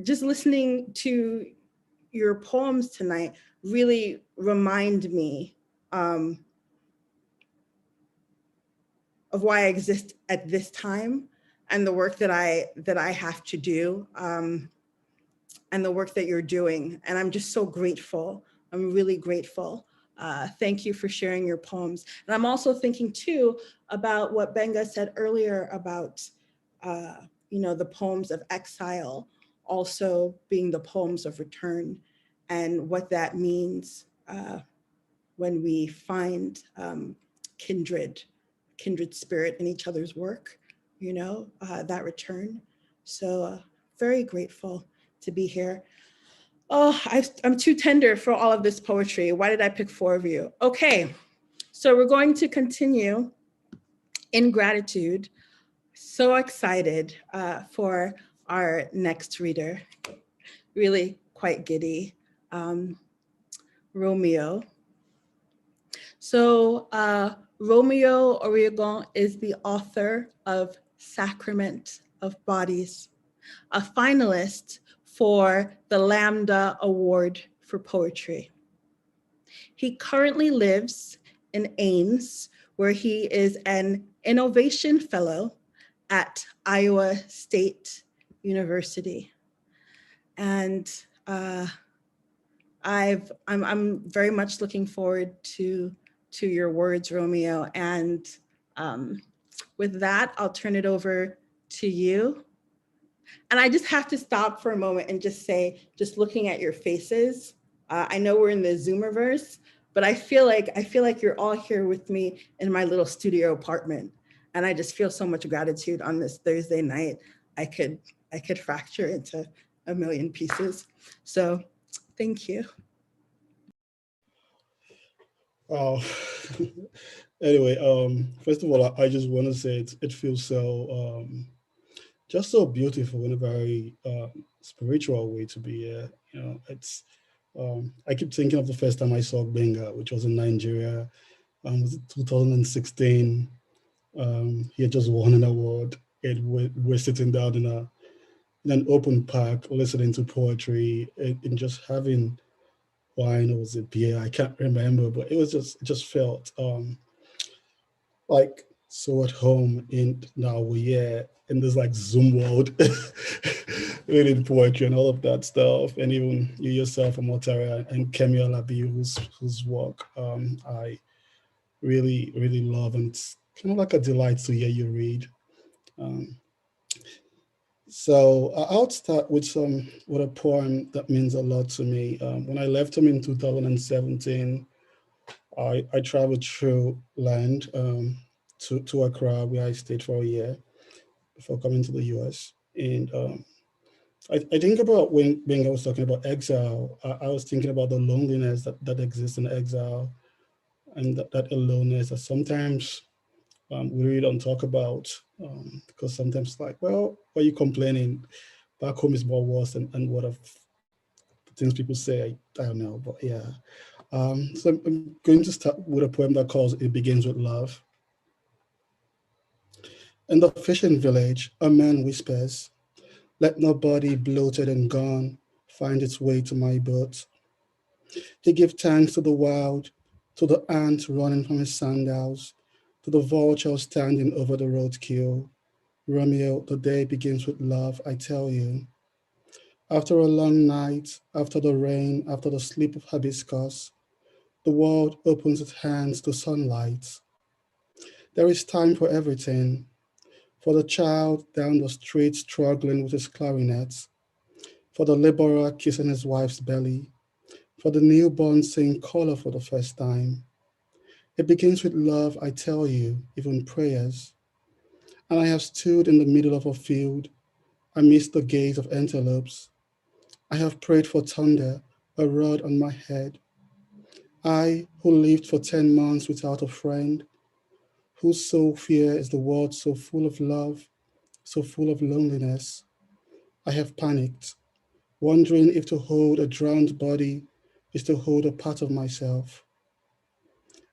just listening to your poems tonight really remind me of why I exist at this time, and the work that I have to do, and the work that you're doing. And I'm just so grateful. I'm really grateful. Thank you for sharing your poems. And I'm also thinking too about what Gbenga said earlier about you know, the poems of exile also being the poems of return, and what that means when we find kindred spirit in each other's work, you know, that return. So very grateful to be here. Oh, I'm too tender for all of this poetry. Why did I pick 4 of you? Okay, so we're going to continue in gratitude. So excited for our next reader. Really quite giddy. Romeo. So Romeo Oriogun is the author of Sacrament of Bodies, a finalist for the Lambda Award for Poetry. He currently lives in Ames, where he is an Innovation Fellow at Iowa State University. And I'm very much looking forward to your words, Romeo. And with that, I'll turn it over to you. And I just have to stop for a moment and just say, just looking at your faces, I know we're in the Zoomerverse, but I feel like you're all here with me in my little studio apartment. And I just feel so much gratitude on this Thursday night. I could fracture into a million pieces. So thank you. Oh, anyway, first of all, I just want to say it feels so just so beautiful in a very spiritual way to be here. You know, it's I keep thinking of the first time I saw Gbenga, which was in Nigeria. Was it 2016? He had just won an award, and we're sitting down in an open park listening to poetry and just having wine, or was it beer? I can't remember, but it just felt like so at home. And now we're here in this like Zoom world, reading poetry and all of that stuff. And even you yourself, Omotara, and Kemi Alabi, whose work I really, really love. And it's kind of like a delight to hear you read. So I'll start with a poem that means a lot to me. When I left home in 2017, I traveled through land to Accra, where I stayed for a year before coming to the US. And I think about when I was talking about exile, I was thinking about the loneliness that exists in exile, and that aloneness that sometimes we really don't talk about, because sometimes like, well, why are you complaining? Back home is more worse, and what of the things people say, I don't know, but yeah. So I'm going to start with a poem that calls It Begins with Love. In the fishing village, a man whispers, let no body bloated and gone find its way to my boat. He gives thanks to the wild, to the ant running from his sandals, to the vulture standing over the roadkill. Romeo, the day begins with love, I tell you. After a long night, after the rain, after the sleep of hibiscus, the world opens its hands to sunlight. There is time for everything. For the child down the street struggling with his clarinet, for the laborer kissing his wife's belly, for the newborn seeing color for the first time. It begins with love, I tell you, even prayers. And I have stood in the middle of a field amidst the gaze of antelopes. I have prayed for thunder, a rod on my head. I, who lived for 10 months without a friend, whose sole fear is the world so full of love, so full of loneliness. I have panicked, wondering if to hold a drowned body is to hold a part of myself.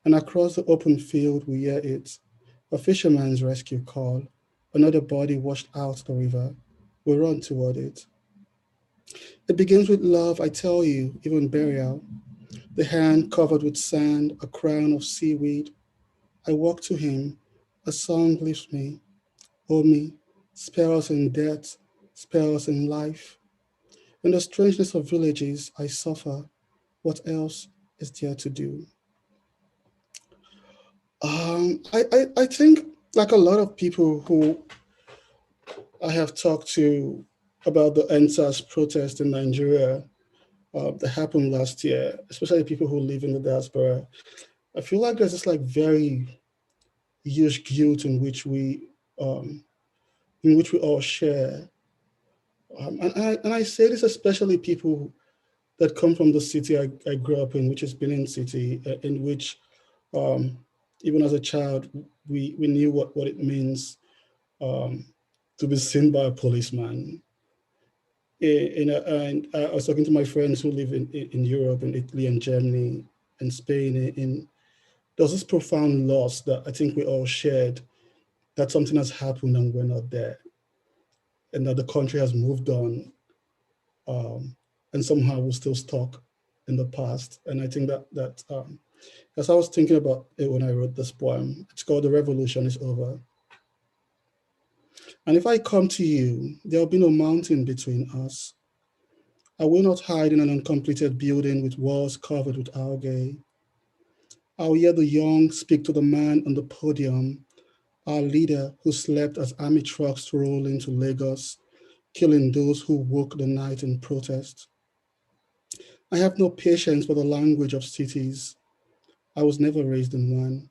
And across the open field we hear it, a fisherman's rescue call, another body washed out the river. We run toward it. It begins with love, I tell you, even burial. The hand covered with sand, a crown of seaweed. I walk to him, a song lifts me, oh me, spells in death, spells in life. In the strangeness of villages, I suffer. What else is there to do? I think, like a lot of people who I have talked to about the NSAS protest in Nigeria that happened last year, especially people who live in the diaspora, I feel like there's this like very huge guilt in which we all share. And I say this especially people that come from the city I grew up in, which is Benin City, in which even as a child, we knew what it means to be seen by a policeman. And I was talking to my friends who live in Europe and Italy and Germany and Spain, and there's this profound loss that I think we all shared, that something has happened and we're not there, and that the country has moved on, and somehow we're still stuck in the past. And I think that as I was thinking about it when I wrote this poem, it's called The Revolution is Over. And if I come to you, there'll be no mountain between us. I will not hide in an uncompleted building with walls covered with algae. I'll hear the young speak to the man on the podium, our leader who slept as army trucks roll into Lagos, killing those who woke the night in protest. I have no patience for the language of cities. I was never raised in one.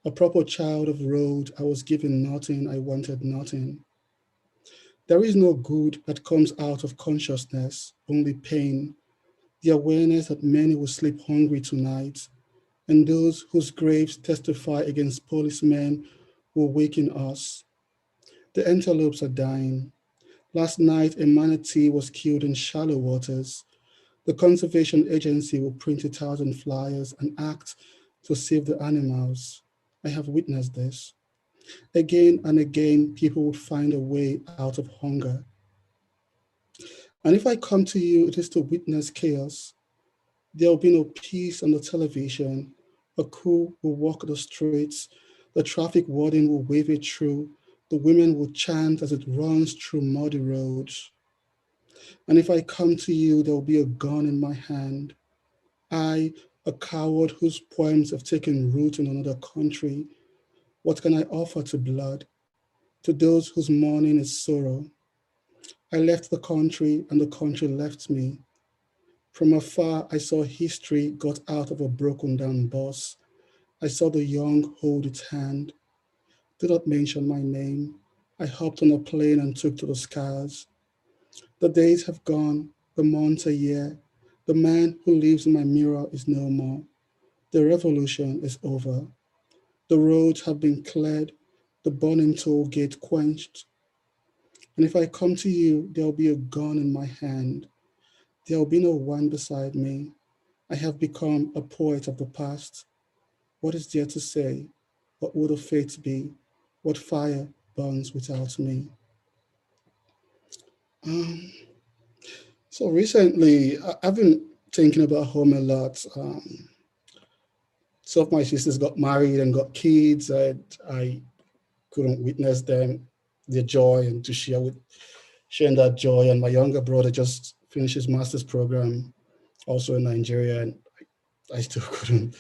A proper child of road, I was given nothing, I wanted nothing. There is no good that comes out of consciousness, only pain. The awareness that many will sleep hungry tonight, and those whose graves testify against policemen will waken us. The antelopes are dying. Last night, a manatee was killed in shallow waters. The Conservation Agency will print 1,000 flyers and act to save the animals. I have witnessed this. Again and again, people would find a way out of hunger. And if I come to you, it is to witness chaos. There will be no peace on the television. A crew will walk the streets. The traffic warden will wave it through. The women will chant as it runs through muddy roads. And if I come to you, there will be a gun in my hand. I, a coward whose poems have taken root in another country, what can I offer to blood, to those whose mourning is sorrow? I left the country and the country left me. From afar, I saw history got out of a broken down bus. I saw the young hold its hand. Do not mention my name. I hopped on a plane and took to the skies. The days have gone, the months are here. The man who lives in my mirror is no more. The revolution is over. The roads have been cleared, the burning toll gate quenched. And if I come to you, there'll be a gun in my hand. There'll be no one beside me. I have become a poet of the past. What is there to say? What would the fate be? What fire burns without me? So recently, I've been thinking about home a lot. Some of my sisters got married and got kids, and I couldn't witness them, their joy, and to sharing that joy. And my younger brother just finished his master's program, also in Nigeria, and I still couldn't,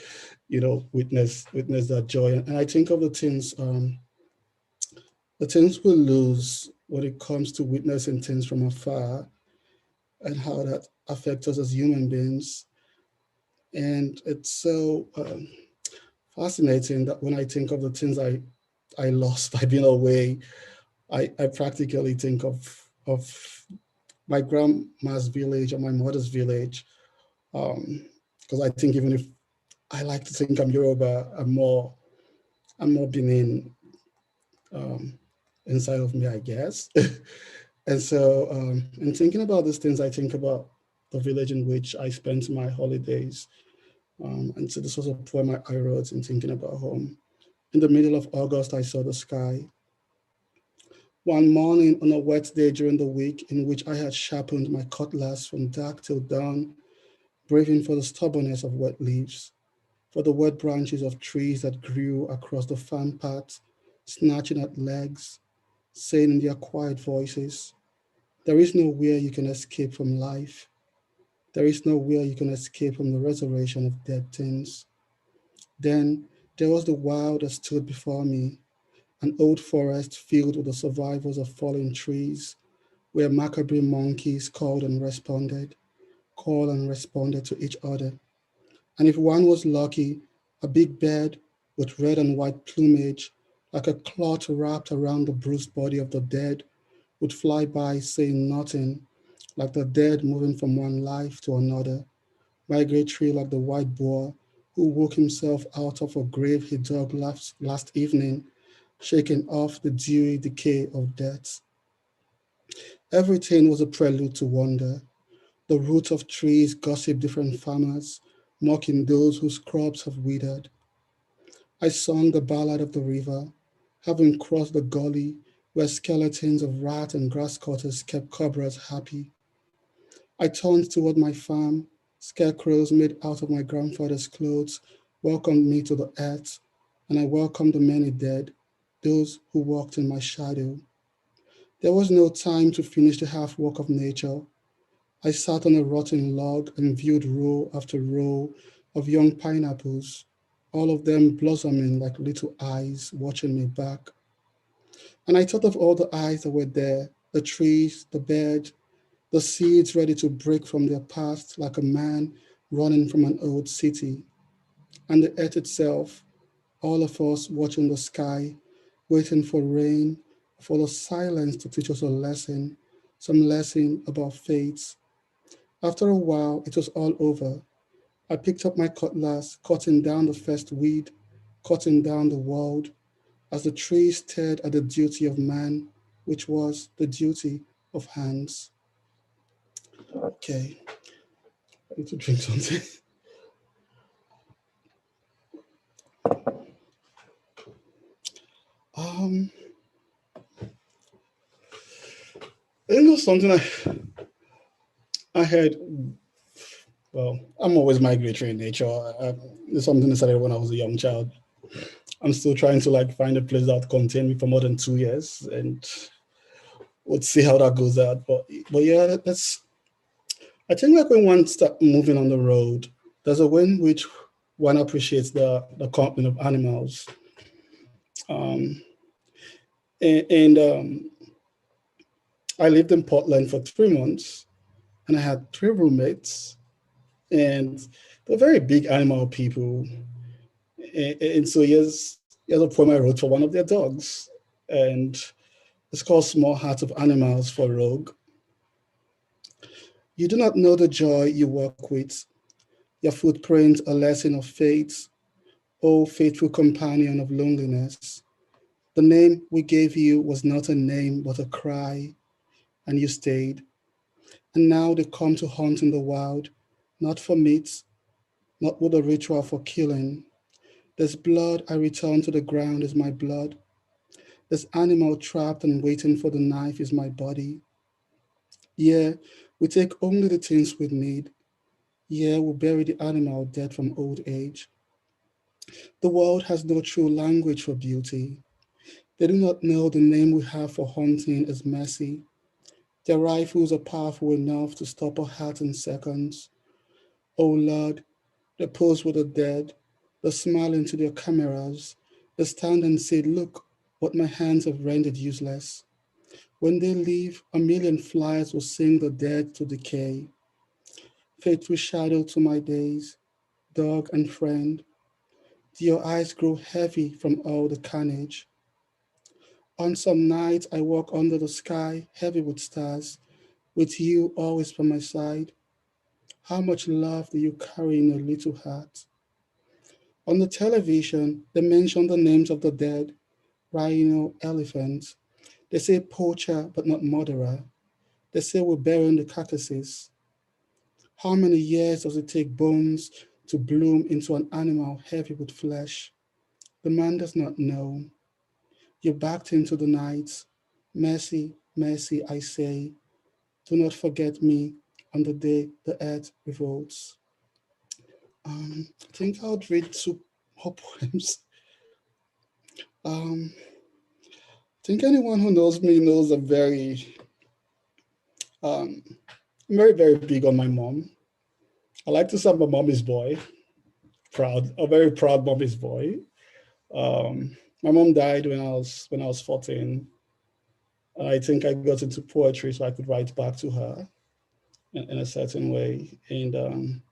witness that joy. And I think of the things we lose when it comes to witnessing things from afar, and how that affects us as human beings. And it's so fascinating that when I think of the things I lost by being away, I practically think of my grandma's village or my mother's village. Because I think even if I like to think I'm Yoruba, I'm more Benin inside of me, I guess. And so in thinking about these things, I think about the village in which I spent my holidays. And so this was a poem I wrote in thinking about home. In the middle of August, I saw the sky. One morning on a wet day during the week in which I had sharpened my cutlass from dark till dawn, braving for the stubbornness of wet leaves, for the wet branches of trees that grew across the farm path, snatching at legs, saying in their quiet voices, there is nowhere you can escape from life. There is nowhere you can escape from the resurrection of dead things. Then there was the wild that stood before me, an old forest filled with the survivors of fallen trees, where macabre monkeys called and responded to each other. And if one was lucky, a big bird with red and white plumage, like a cloth wrapped around the bruised body of the dead, would fly by saying nothing, like the dead moving from one life to another, migratory like the white boar who woke himself out of a grave he dug last evening, shaking off the dewy decay of death. Everything was a prelude to wonder. The roots of trees gossip different farmers, mocking those whose crops have withered. I sung the ballad of the river, having crossed the gully where skeletons of rat and grass cutters kept cobras happy. I turned toward my farm. Scarecrows made out of my grandfather's clothes welcomed me to the earth, and I welcomed the many dead, those who walked in my shadow. There was no time to finish the half work of nature. I sat on a rotten log and viewed row after row of young pineapples, all of them blossoming like little eyes watching me back. And I thought of all the eyes that were there, the trees, the bed, the seeds ready to break from their past like a man running from an old city. and the earth itself, all of us watching the sky, waiting for rain, for the silence to teach us a lesson, some lesson about fate. After a while, it was all over. I picked up my cutlass, cutting down the first weed, cutting down the world, as the trees stared at the duty of man, which was the duty of hands. Okay, I need to drink something. I think it was something I heard. Well, I'm always migratory in nature. It's something that started when I was a young child. I'm still trying to like find a place that contained me for more than 2 years, and we'll see how that goes out. But yeah, that's. I think like when one starts moving on the road, there's a way in which one appreciates the company of animals. And I lived in Portland for 3 months, and I had 3 roommates, and they're very big animal people. And so here's a poem I wrote for one of their dogs, and it's called Small Hearts of Animals for Rogue. You do not know the joy you walk with, your footprint a lesson of fate, O faithful companion of loneliness. The name we gave you was not a name, but a cry, and you stayed. And now they come to hunt in the wild, not for meat, not with a ritual for killing. This blood I return to the ground is my blood. This animal trapped and waiting for the knife is my body. Yeah, we take only the things we need. Yeah, we bury the animal dead from old age. The world has no true language for beauty. They do not know the name we have for hunting is mercy. Their rifles are powerful enough to stop a heart in seconds. Oh Lord, they pose with the dead, they smile into their cameras, they stand and say, look what my hands have rendered useless. When they leave, a million flies will sing the dead to decay. Faithful shadow to my days, dog and friend, do your eyes grow heavy from all the carnage? On some nights I walk under the sky, heavy with stars, with you always by my side. How much love do you carry in your little heart? On the television, they mention the names of the dead, rhino, elephant. They say poacher, but not murderer. They say we're burying the carcasses. How many years does it take bones to bloom into an animal heavy with flesh? The man does not know. You backed into the night. Mercy, mercy, I say. Do not forget me on the day the earth revolts. I think I'll read 2 more poems. I think anyone who knows me knows I'm very, very big on my mom. I like to say I'm a mommy's boy, a very proud mommy's boy. My mom died when I was 14. I think I got into poetry so I could write back to her in a certain way. And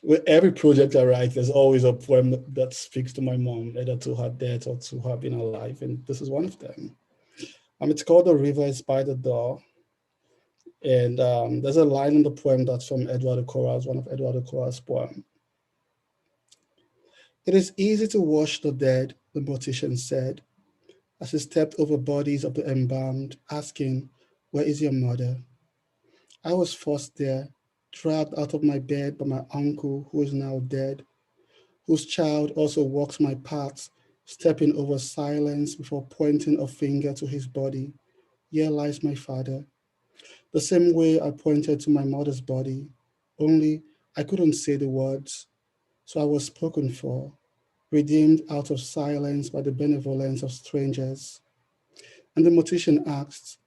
with every project I write, there's always a poem that speaks to my mom, either to her death or to her being alive. And this is one of them. It's called The River is by the Door. And there's a line in the poem that's from Edward Okora's, one of Edward Okora's poems. It is easy to wash the dead, the mortician said, as he stepped over bodies of the embalmed, asking, where is your mother? I was forced there, dragged out of my bed by my uncle who is now dead, whose child also walks my path, stepping over silence before pointing a finger to his body. Here lies my father. The same way I pointed to my mother's body, only I couldn't say the words, so I was spoken for, redeemed out of silence by the benevolence of strangers. And the mortician asked,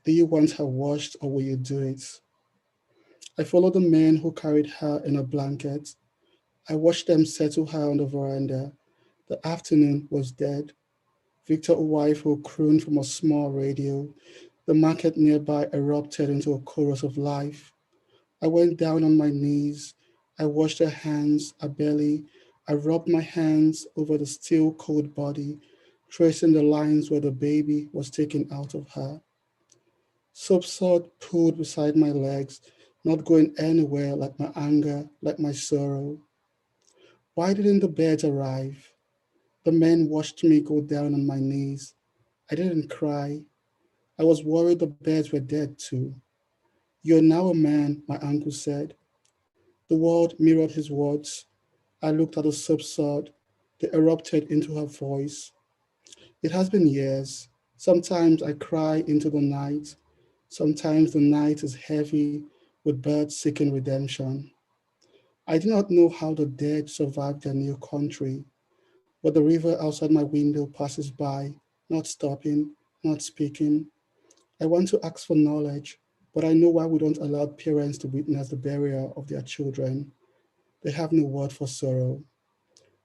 do you want her washed or will you do it? I followed the men who carried her in a blanket. I watched them settle her on the veranda. The afternoon was dead. Victor Uwaifu crooned from a small radio. The market nearby erupted into a chorus of life. I went down on my knees. I washed her hands, her belly. I rubbed my hands over the still cold body, tracing the lines where the baby was taken out of her. Soap salt pooled beside my legs, not going anywhere, like my anger, like my sorrow. Why didn't the beds arrive? The men watched me go down on my knees. I didn't cry. I was worried the beds were dead too. You're now a man, my uncle said. The world mirrored his words. I looked at the soap salt. They erupted into her voice. It has been years. Sometimes I cry into the night. Sometimes the night is heavy with birds seeking redemption. I do not know how the dead survived their new country, but the river outside my window passes by, not stopping, not speaking. I want to ask for knowledge, but I know why we don't allow parents to witness the burial of their children. They have no word for sorrow.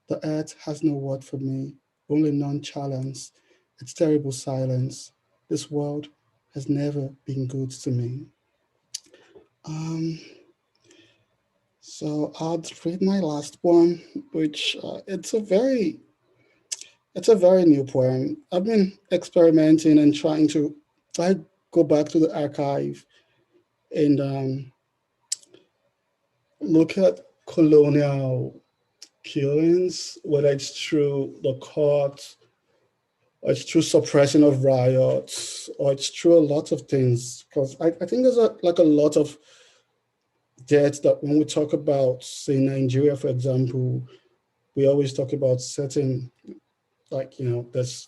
The earth has no word for me, only nonchalance. It's terrible silence. This world has never been good to me. Um, so I'll read my last one, which it's a very new poem. I've been experimenting and trying to. I go back to the archive and look at colonial killings, whether it's through the court, or it's through suppression of riots, or it's through a lot of things. Because I think there's a lot of deaths that when we talk about, say, Nigeria, for example, we always talk about certain, there's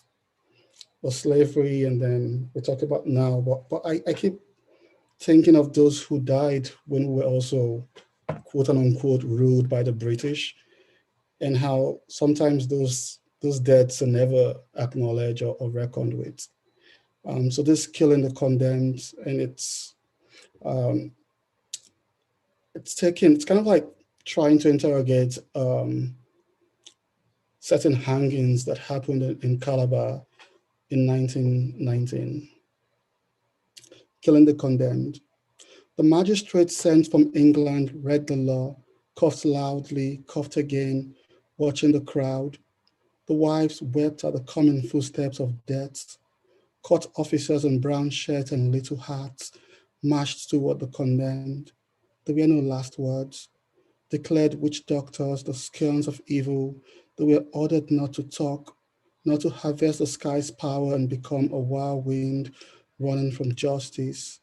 slavery, and then we talk about now. But I keep thinking of those who died when we were also, quote unquote, ruled by the British, and how sometimes those deaths are never acknowledged or reckoned with. So this killing the condemned, and it's kind of like trying to interrogate certain hangings that happened in Calabar in 1919. Killing the condemned. The magistrate sent from England read the law, coughed loudly, coughed again, watching the crowd. The wives wept at the coming footsteps of death. Court officers in brown shirts and little hats marched toward the condemned. There were no last words. Declared witch doctors the scions of evil. They were ordered not to talk, not to harvest the sky's power and become a wild wind running from justice,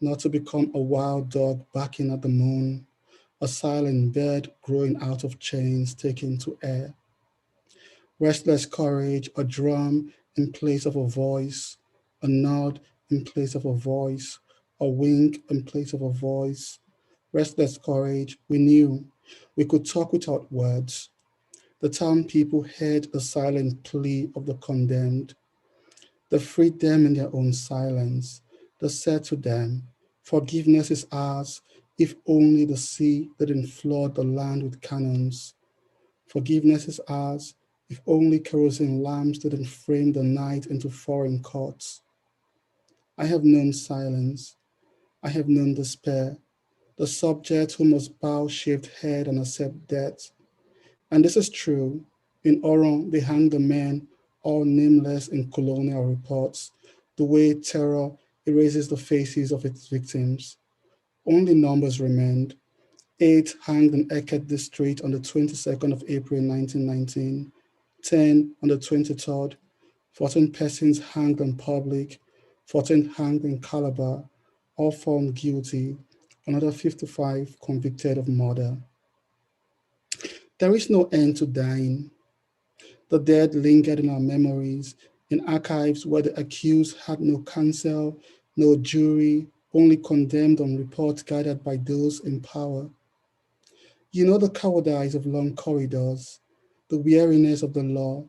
not to become a wild dog barking at the moon, a silent bird growing out of chains taken to air. Restless courage, a drum in place of a voice, a nod in place of a voice, a wink in place of a voice. Restless courage, we knew we could talk without words. The town people heard the silent plea of the condemned. They freed them in their own silence. They said to them, forgiveness is ours if only the sea didn't flood the land with cannons. Forgiveness is ours if only kerosene lamps didn't frame the night into foreign courts. I have known silence. I have known despair. The subject who must bow shaved head and accept death. And this is true. In Oron, they hang the men, all nameless in colonial reports, the way terror erases the faces of its victims. Only numbers remained. 8 hanged in Eket district on the 22nd of April 1919, 10 on the 23rd, 14 persons hanged in public, 14 hanged in Calabar, all found guilty, another 55 convicted of murder. There is no end to dying. The dead lingered in our memories, in archives where the accused had no counsel, no jury, only condemned on reports guided by those in power. You know the cowardice of long corridors, the weariness of the law,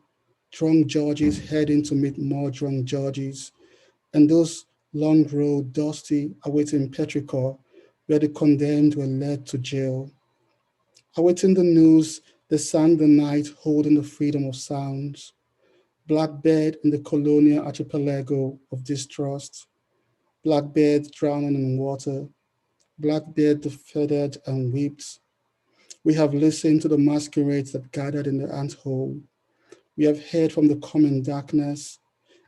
drunk judges heading to meet more drunk judges, and those long road dusty awaiting petrichor where the condemned were led to jail. Awaiting the news, they sang the night holding the freedom of sounds. Blackbird in the colonial archipelago of distrust. Blackbird drowning in water. Blackbird feathered and whipped. We have listened to the masquerades that gathered in the anthole. We have heard from the coming darkness,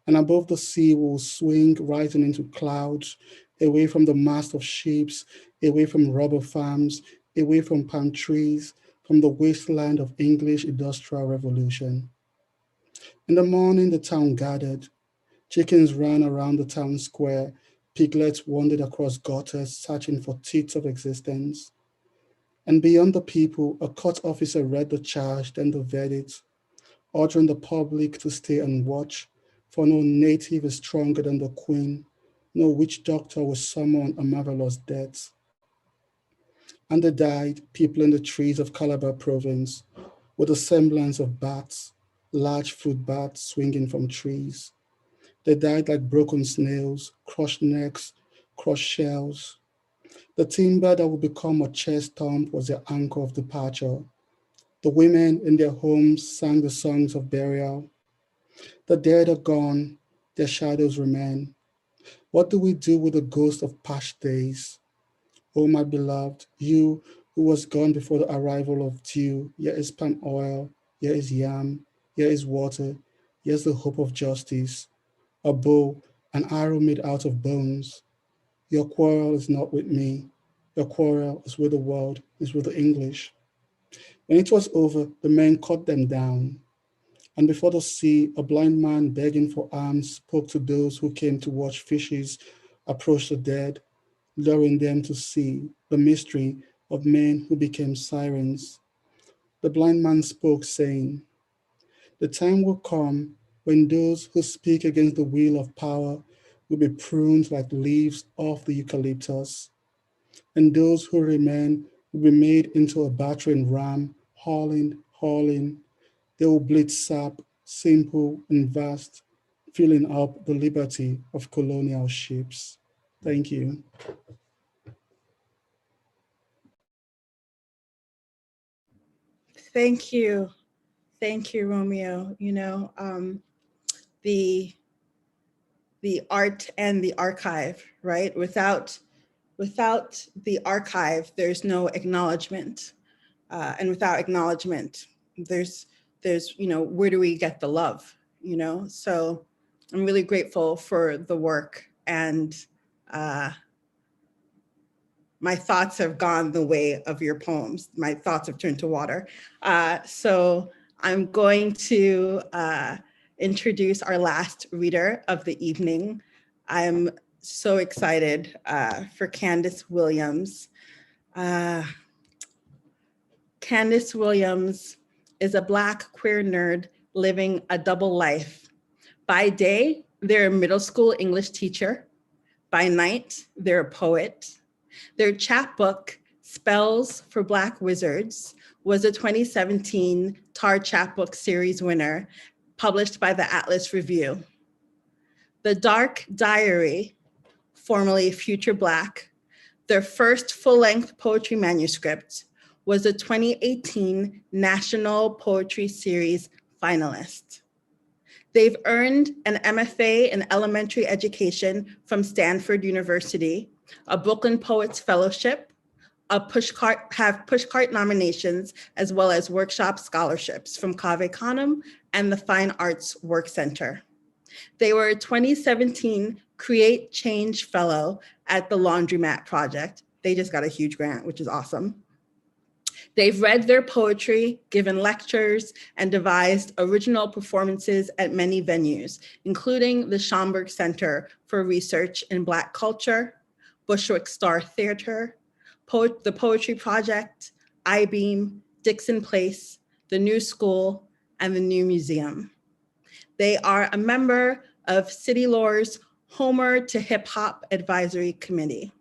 and above the sea will swing rising into clouds, away from the mast of ships, away from rubber farms, away from palm trees, from the wasteland of English industrial revolution. In the morning, the town gathered. Chickens ran around the town square. Piglets wandered across gutters, searching for teats of existence. And beyond the people, a court officer read the charge, then the verdict, ordering the public to stay and watch, for no native is stronger than the queen, no witch doctor will summon a marvelous death. And they died, people in the trees of Calabar province, with a semblance of bats, large fruit bats swinging from trees. They died like broken snails, crushed necks, crushed shells. The timber that would become a chest stump was their anchor of departure. The women in their homes sang the songs of burial. The dead are gone, their shadows remain. What do we do with the ghost of past days? Oh, my beloved, you who was gone before the arrival of dew, here is palm oil, here is yam, here is water, here's the hope of justice, a bow, an arrow made out of bones. Your quarrel is not with me. Your quarrel is with the world, is with the English. When it was over, the men cut them down. And before the sea, a blind man begging for alms spoke to those who came to watch fishes approach the dead, luring them to see the mystery of men who became sirens. The blind man spoke, saying, the time will come when those who speak against the will of power will be pruned like leaves off the eucalyptus, and those who remain will be made into a battering ram, hauling, hauling. They will bleed sap, simple and vast, filling up the liberty of colonial ships. Thank you. Thank you. Thank you, Romeo. You know, the art and the archive, right? Without the archive, there's no acknowledgement. And without acknowledgement, there's, you know, where do we get the love, you know? So I'm really grateful for the work, and my thoughts have gone the way of your poems. My thoughts have turned to water. So I'm going to introduce our last reader of the evening. I'm so excited for Candace Williams. Candace Williams is a Black queer nerd living a double life. By day, they're a middle school English teacher. By night, they're a poet. Their chapbook, Spells for Black Wizards, was a 2017 TAR Chapbook Series winner, published by the Atlas Review. The Dark Diary, formerly Future Black, their first full-length poetry manuscript, was a 2018 National Poetry Series finalist. They've earned an MFA in elementary education from Stanford University, a Brooklyn Poets Fellowship, have pushcart nominations, as well as workshop scholarships from Cave Canem and the Fine Arts Work Center. They were a 2017 Create Change Fellow at the Laundromat Project. They just got a huge grant, which is awesome. They've read their poetry, given lectures, and devised original performances at many venues, including the Schomburg Center for Research in Black Culture, Bushwick Star Theater, the Poetry Project, I-Beam, Dixon Place, the New School, and the New Museum. They are a member of City Lore's Homer to Hip Hop Advisory Committee.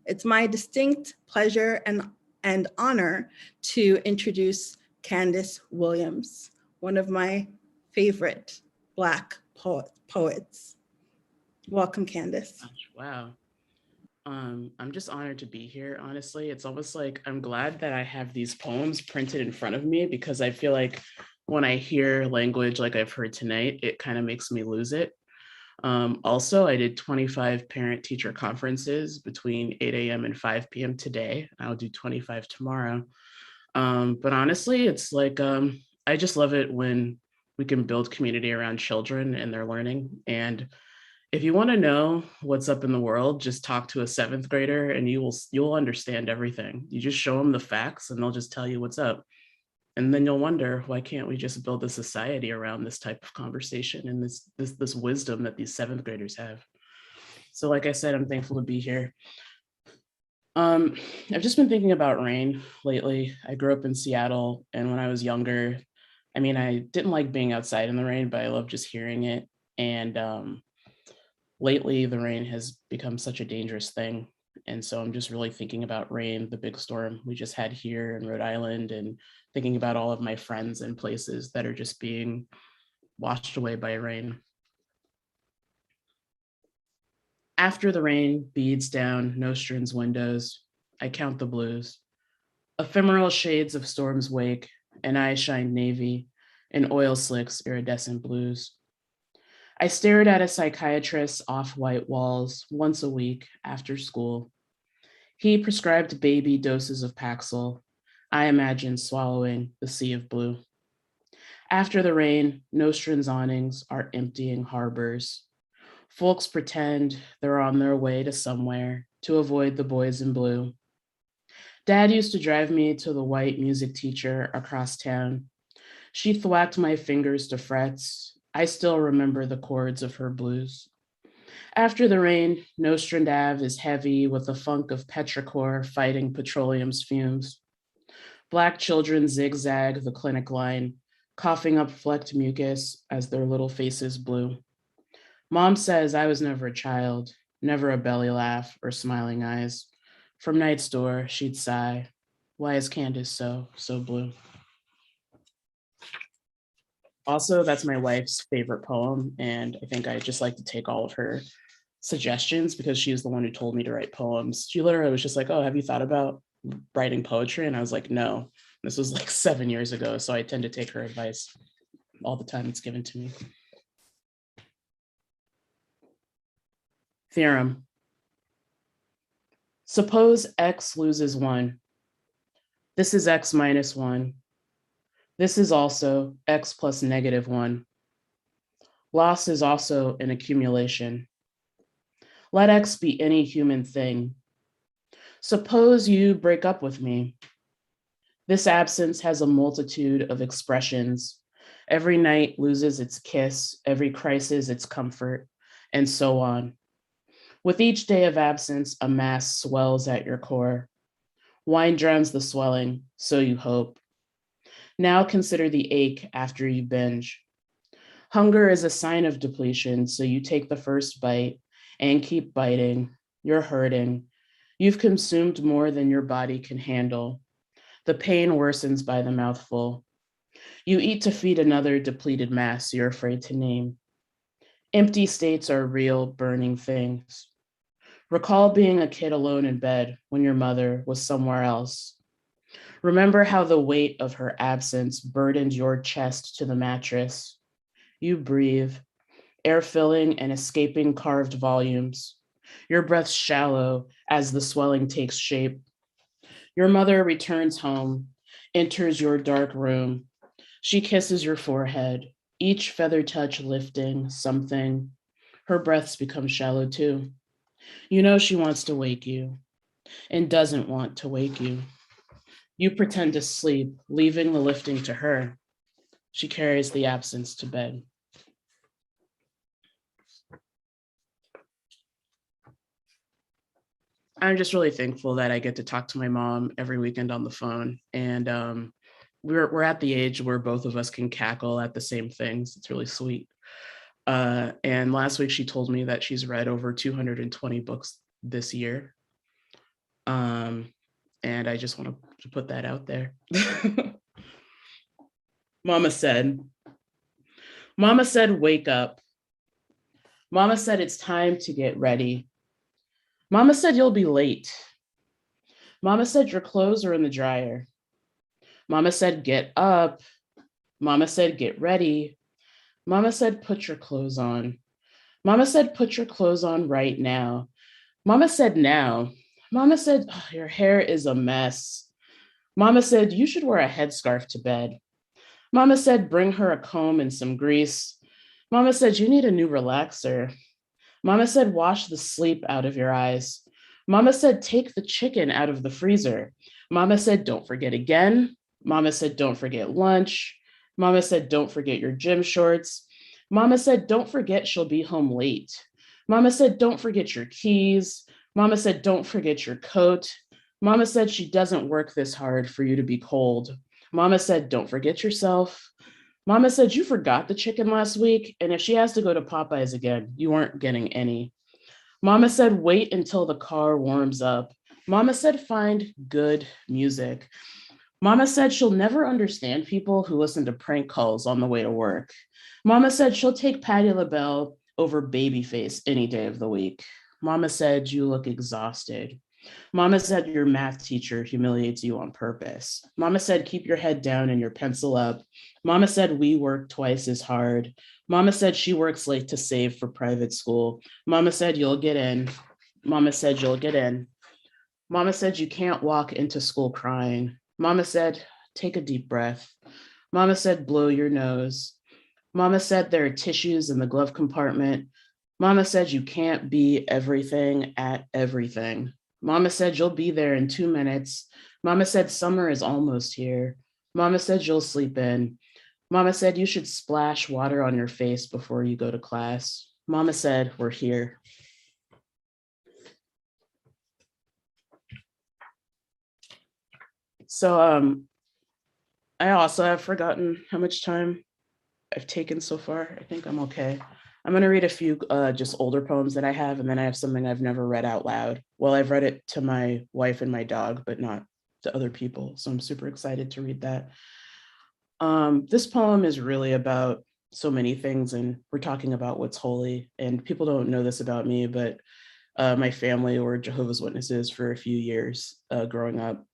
It's my distinct pleasure and honor to introduce Candace Williams, one of my favorite Black poets. Welcome, Candace. Wow. I'm just honored to be here, honestly. It's almost like I'm glad that I have these poems printed in front of me, because I feel like when I hear language like I've heard tonight, it kind of makes me lose it. Also, I did 25 parent-teacher conferences between 8 a.m. and 5 p.m. today. I'll do 25 tomorrow. But honestly, it's like, I just love it when we can build community around children and their learning. And if you want to know what's up in the world, just talk to a 7th grader and you'll understand everything. You just show them the facts and they'll just tell you what's up. And then you'll wonder, why can't we just build a society around this type of conversation and this wisdom that these 7th graders have? So like I said, I'm thankful to be here. I've just been thinking about rain lately. I grew up in Seattle, and when I was younger, I mean, I didn't like being outside in the rain, but I love just hearing it. And lately, the rain has become such a dangerous thing. And so I'm just really thinking about rain, the big storm we just had here in Rhode Island, and thinking about all of my friends and places that are just being washed away by rain. After the rain beads down Nostrand's windows, I count the blues. Ephemeral shades of storm's wake, and eyes shine navy, in oil slicks iridescent blues. I stared at a psychiatrist's off-white walls once a week after school. He prescribed baby doses of Paxil. I imagined swallowing the sea of blue. After the rain, Nostrand's awnings are emptying harbors. Folks pretend they're on their way to somewhere to avoid the boys in blue. Dad used to drive me to the white music teacher across town. She thwacked my fingers to frets. I still remember the chords of her blues. After the rain, Nostrand Ave is heavy with the funk of petrichor fighting petroleum's fumes. Black children zigzag the clinic line, coughing up flecked mucus as their little faces blue. Mom says I was never a child, never a belly laugh or smiling eyes. From night's door, she'd sigh, why is Candace so blue? Also, that's my wife's favorite poem, and I think I just like to take all of her suggestions because she's the one who told me to write poems. She literally was just like, oh, have you thought about writing poetry? And I was like, no. This was like 7 years ago, so I tend to take her advice all the time it's given to me. Theorem. Suppose x loses 1. This is x minus 1. This is also x plus negative 1. Loss is also an accumulation. Let x be any human thing. Suppose you break up with me. This absence has a multitude of expressions. Every night loses its kiss, every crisis its comfort, and so on. With each day of absence, a mass swells at your core. Wine drowns the swelling, so you hope. Now consider the ache after you binge. Hunger is a sign of depletion, so you take the first bite and keep biting. You're hurting. You've consumed more than your body can handle. The pain worsens by the mouthful. You eat to feed another depleted mass you're afraid to name. Empty states are real, burning things. Recall being a kid alone in bed when your mother was somewhere else. Remember how the weight of her absence burdened your chest to the mattress. You breathe, air filling and escaping carved volumes. Your breath shallow as the swelling takes shape. Your mother returns home, enters your dark room. She kisses your forehead, each feather touch lifting something. Her breaths become shallow too. You know she wants to wake you and doesn't want to wake you. You pretend to sleep, leaving the lifting to her. She carries the absence to bed. I'm just really thankful that I get to talk to my mom every weekend on the phone. And we're at the age where both of us can cackle at the same things. It's really sweet. And last week she told me that she's read over 220 books this year. And I just want to put that out there. Mama said, wake up. Mama said, it's time to get ready. Mama said, you'll be late. Mama said, your clothes are in the dryer. Mama said, get up. Mama said, get ready. Mama said, put your clothes on. Mama said, put your clothes on right now. Mama said, now. Mama said, oh, your hair is a mess. Mama said, you should wear a headscarf to bed. Mama said, bring her a comb and some grease. Mama said, you need a new relaxer. Mama said, wash the sleep out of your eyes. Mama said, take the chicken out of the freezer. Mama said, don't forget again. Mama said, don't forget lunch. Mama said, don't forget your gym shorts. Mama said, don't forget she'll be home late. Mama said, don't forget your keys. Mama said, don't forget your coat. Mama said, she doesn't work this hard for you to be cold. Mama said, don't forget yourself. Mama said, you forgot the chicken last week, and if she has to go to Popeyes again, you aren't getting any. Mama said, wait until the car warms up. Mama said, find good music. Mama said she'll never understand people who listen to prank calls on the way to work. Mama said she'll take Patti LaBelle over Babyface any day of the week. Mama said, you look exhausted. Mama said your math teacher humiliates you on purpose. Mama said, keep your head down and your pencil up. Mama said, we work twice as hard. Mama said she works late to save for private school. Mama said, you'll get in. Mama said, you'll get in. Mama said, you can't walk into school crying. Mama said, take a deep breath. Mama said, blow your nose. Mama said, there are tissues in the glove compartment. Mama said, you can't be everything at everything. Mama said, you'll be there in 2 minutes. Mama said, summer is almost here. Mama said, you'll sleep in. Mama said, you should splash water on your face before you go to class. Mama said, we're here. So I also have forgotten how much time I've taken so far. I think I'm okay. I'm going to read a few just older poems that I have, and then I have something I've never read out loud. Well, I've read it to my wife and my dog, but not to other people. So I'm super excited to read that. This poem is really about so many things, and we're talking about what's holy. And people don't know this about me, but my family were Jehovah's Witnesses for a few years growing up.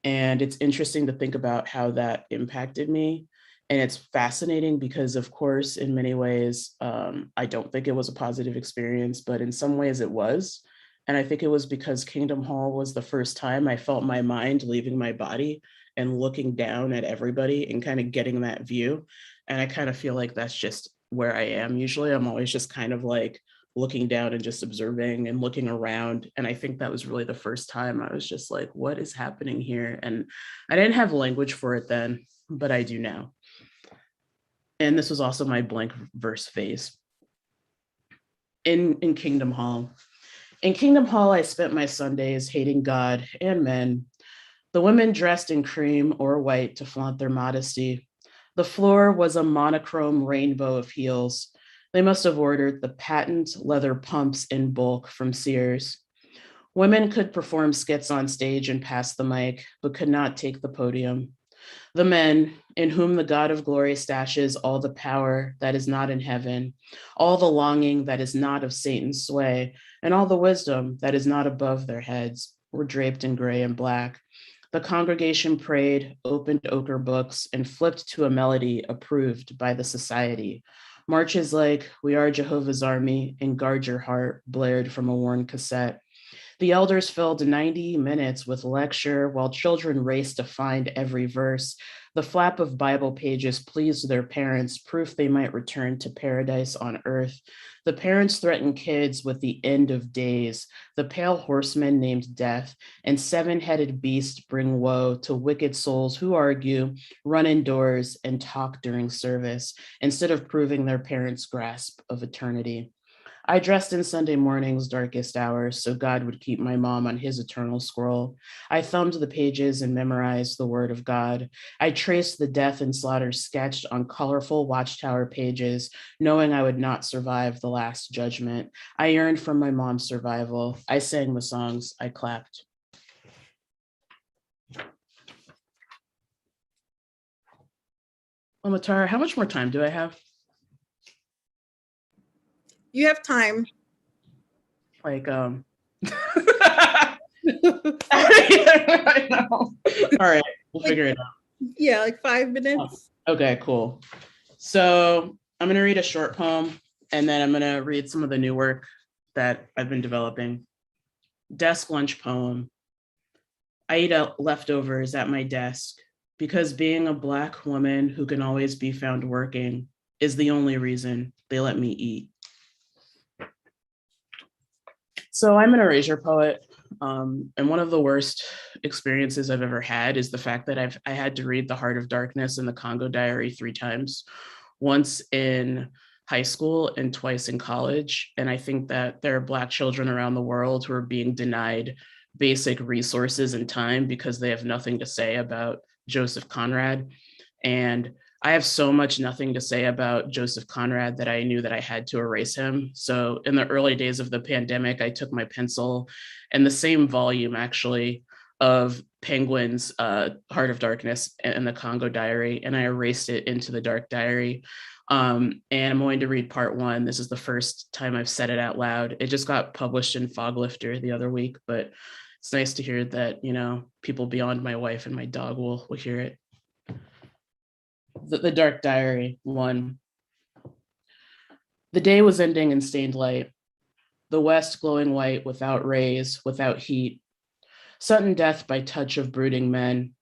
And it's interesting to think about how that impacted me. And it's fascinating because, of course, in many ways, I don't think it was a positive experience, but in some ways it was. And I think it was because Kingdom Hall was the first time I felt my mind leaving my body and looking down at everybody and kind of getting that view. And I kind of feel like that's just where I am. Usually I'm always just kind of like looking down and just observing and looking around. And I think that was really the first time I was just like, what is happening here? And I didn't have language for it then, but I do now. And this was also my blank verse phase. In Kingdom Hall. In Kingdom Hall, I spent my Sundays hating God and men. The women dressed in cream or white to flaunt their modesty. The floor was a monochrome rainbow of heels. They must have ordered the patent leather pumps in bulk from Sears. Women could perform skits on stage and pass the mic, but could not take the podium. The men, in whom the God of glory stashes all the power that is not in heaven, all the longing that is not of Satan's sway, and all the wisdom that is not above their heads, were draped in gray and black. The congregation prayed, opened ochre books, and flipped to a melody approved by the society. Marches like "We Are Jehovah's Army" and "Guard Your Heart" blared from a worn cassette. The elders filled 90 minutes with lecture while children raced to find every verse. The flap of Bible pages pleased their parents, proof they might return to paradise on earth. The parents threatened kids with the end of days. The pale horseman named death and seven-headed beast bring woe to wicked souls who argue, run indoors, and talk during service instead of proving their parents' grasp of eternity. I dressed in Sunday morning's darkest hours so God would keep my mom on his eternal scroll. I thumbed the pages and memorized the word of God. I traced the death and slaughter sketched on colorful Watchtower pages, knowing I would not survive the last judgment. I yearned for my mom's survival. I sang the songs. I clapped. Omotara, how much more time do I have? You have time. Like, I know. All right, we'll figure it out. Yeah, like 5 minutes. Okay, cool. So I'm gonna read a short poem and then I'm gonna read some of the new work that I've been developing. Desk lunch poem. I eat out leftovers at my desk because being a Black woman who can always be found working is the only reason they let me eat. So I'm an erasure poet, and one of the worst experiences I've ever had is the fact that I had to read The Heart of Darkness and The Congo Diary 3 times, once in high school and twice in college. And I think that there are Black children around the world who are being denied basic resources and time because they have nothing to say about Joseph Conrad. And I have so much nothing to say about Joseph Conrad that I knew that I had to erase him. So in the early days of the pandemic, I took my pencil and the same volume actually of Penguin's Heart of Darkness and the Congo Diary, and I erased it into the Dark Diary. And I'm going to read part 1. This is the first time I've said it out loud. It just got published in Foglifter the other week, but it's nice to hear that, you know, people beyond my wife and my dog will hear it. The Dark Diary 1. The day was ending in stained light, the west glowing white without rays, without heat, sudden death by touch of brooding men.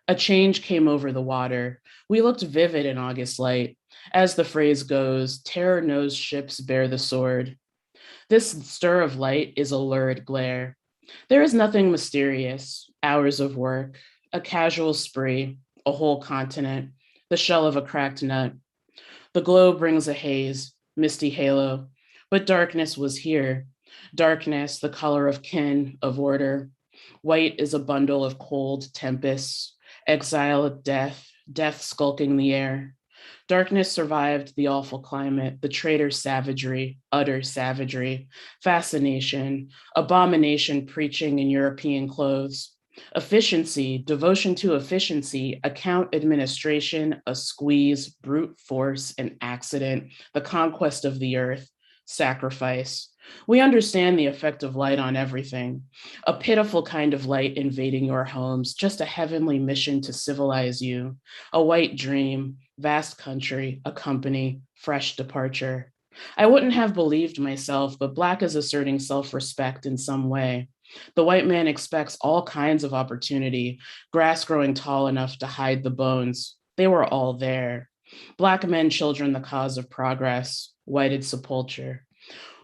A change came over the water. We looked vivid in August light. As the phrase goes, terror-nosed ships bear the sword. This stir of light is a lurid glare. There is nothing mysterious, hours of work, a casual spree, a whole continent, the shell of a cracked nut. The glow brings a haze, misty halo, but darkness was here. Darkness, the color of kin, of order. White is a bundle of cold tempests, exile of death, death skulking the air. Darkness survived the awful climate, the traitor savagery, utter savagery, fascination, abomination preaching in European clothes. Efficiency, devotion to efficiency, account administration, a squeeze, brute force, an accident, the conquest of the earth, sacrifice. We understand the effect of light on everything. A pitiful kind of light invading your homes, just a heavenly mission to civilize you. A white dream, vast country, a company, fresh departure. I wouldn't have believed myself, but Black is asserting self-respect in some way. The white man expects all kinds of opportunity, grass growing tall enough to hide the bones. They were all there. Black men, children, the cause of progress, whited sepulture.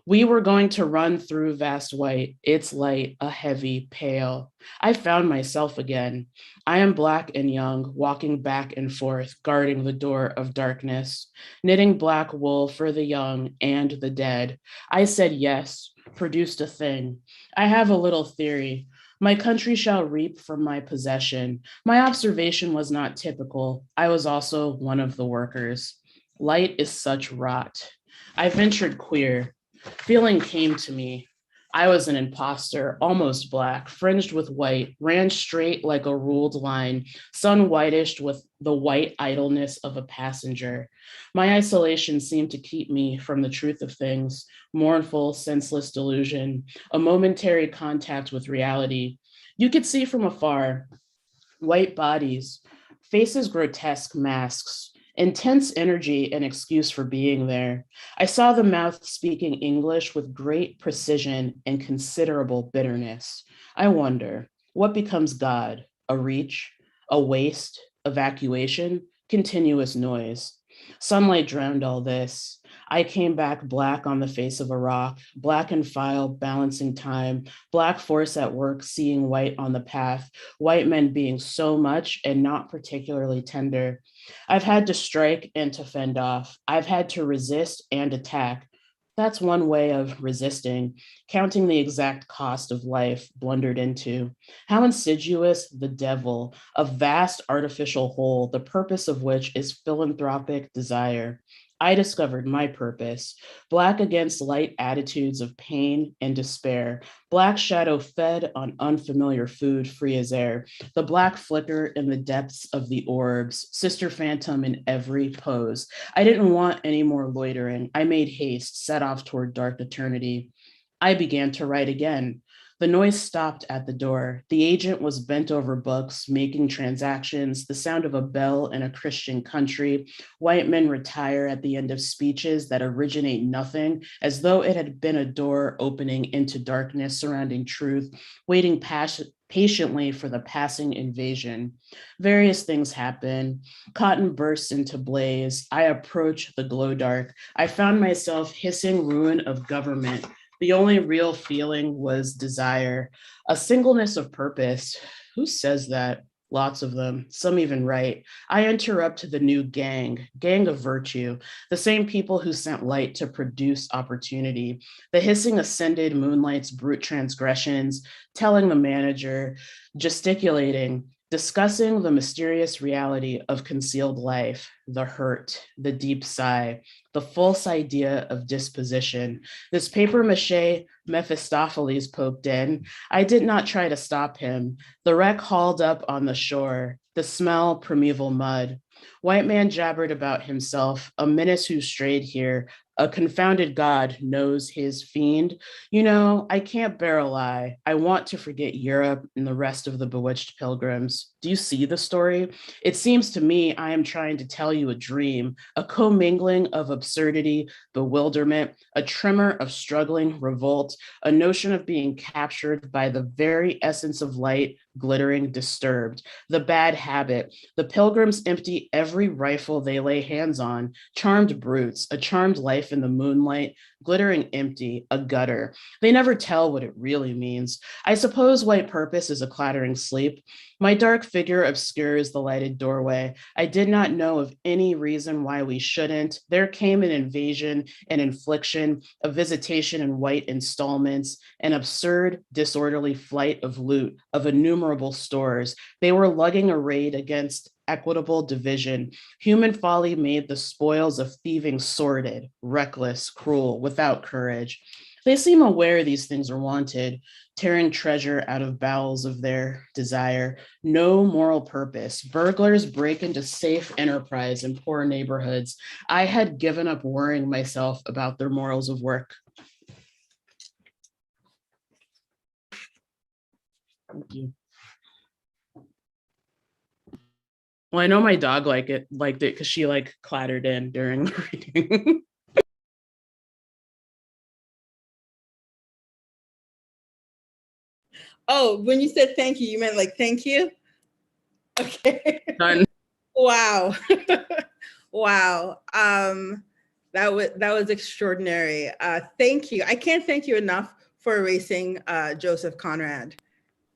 We were going to run through vast white, its light, a heavy, pale. I found myself again. I am Black and young, walking back and forth, guarding the door of darkness, knitting black wool for the young and the dead. I said yes, produced a thing. I have a little theory. My country shall reap from my possession. My observation was not typical. I was also one of the workers. Light is such rot. I ventured queer. Feeling came to me. I was an imposter, almost Black, fringed with white, ran straight like a ruled line, sun whitish with the white idleness of a passenger. My isolation seemed to keep me from the truth of things, mournful, senseless delusion, a momentary contact with reality. You could see from afar, white bodies, faces grotesque masks, intense energy and excuse for being there. I saw the mouth speaking English with great precision and considerable bitterness. I wonder, what becomes God? A reach, a waste, evacuation, continuous noise. Sunlight drowned all this. I came back Black on the face of a rock, Black and file balancing time, Black force at work seeing white on the path, white men being so much and not particularly tender. I've had to strike and to fend off. I've had to resist and attack. That's one way of resisting, counting the exact cost of life blundered into. How insidious the devil, a vast artificial hole, the purpose of which is philanthropic desire. I discovered my purpose, Black against light attitudes of pain and despair, Black shadow fed on unfamiliar food, free as air, the Black flicker in the depths of the orbs, sister phantom in every pose. I didn't want any more loitering. I made haste, set off toward dark eternity. I began to write again. The noise stopped at the door. The agent was bent over books, making transactions, the sound of a bell in a Christian country. White men retire at the end of speeches that originate nothing, as though it had been a door opening into darkness surrounding truth, waiting patiently for the passing invasion. Various things happen. Cotton bursts into blaze. I approach the glow dark. I found myself hissing ruin of government. The only real feeling was desire, a singleness of purpose. Who says that? Lots of them, some even write. I interrupt the new gang of virtue, the same people who sent light to produce opportunity. The hissing ascended moonlight's brute transgressions, telling the manager, gesticulating, discussing the mysterious reality of concealed life, the hurt, the deep sigh, the false idea of disposition. This papier-mâché Mephistopheles poked in. I did not try to stop him. The wreck hauled up on the shore, the smell primeval mud. White man jabbered about himself, a menace who strayed here. A confounded God knows his fiend. You know, I can't bear a lie. I want to forget Europe and the rest of the bewitched pilgrims. Do you see the story? It seems to me I am trying to tell you a dream, a commingling of absurdity, bewilderment, a tremor of struggling revolt, a notion of being captured by the very essence of light, glittering, disturbed, the bad habit. The pilgrims empty every rifle they lay hands on, charmed brutes, a charmed life in the moonlight, glittering empty, a gutter. They never tell what it really means. I suppose white purpose is a clattering sleep. My dark figure obscures the lighted doorway. I did not know of any reason why we shouldn't. There came an invasion, an infliction, a visitation in white installments, an absurd, disorderly flight of loot, of innumerable stores. They were lugging a raid against equitable division. Human folly made the spoils of thieving sordid, reckless, cruel, without courage. They seem aware these things are wanted, tearing treasure out of bowels of their desire. No moral purpose. Burglars break into safe enterprise in poor neighborhoods. I had given up worrying myself about their morals of work. Thank you. Well, I know my dog liked it because she clattered in during the reading. Oh, when you said thank you, you meant thank you? Okay. Done. Wow. Wow. That was extraordinary. Thank you. I can't thank you enough for erasing Joseph Conrad.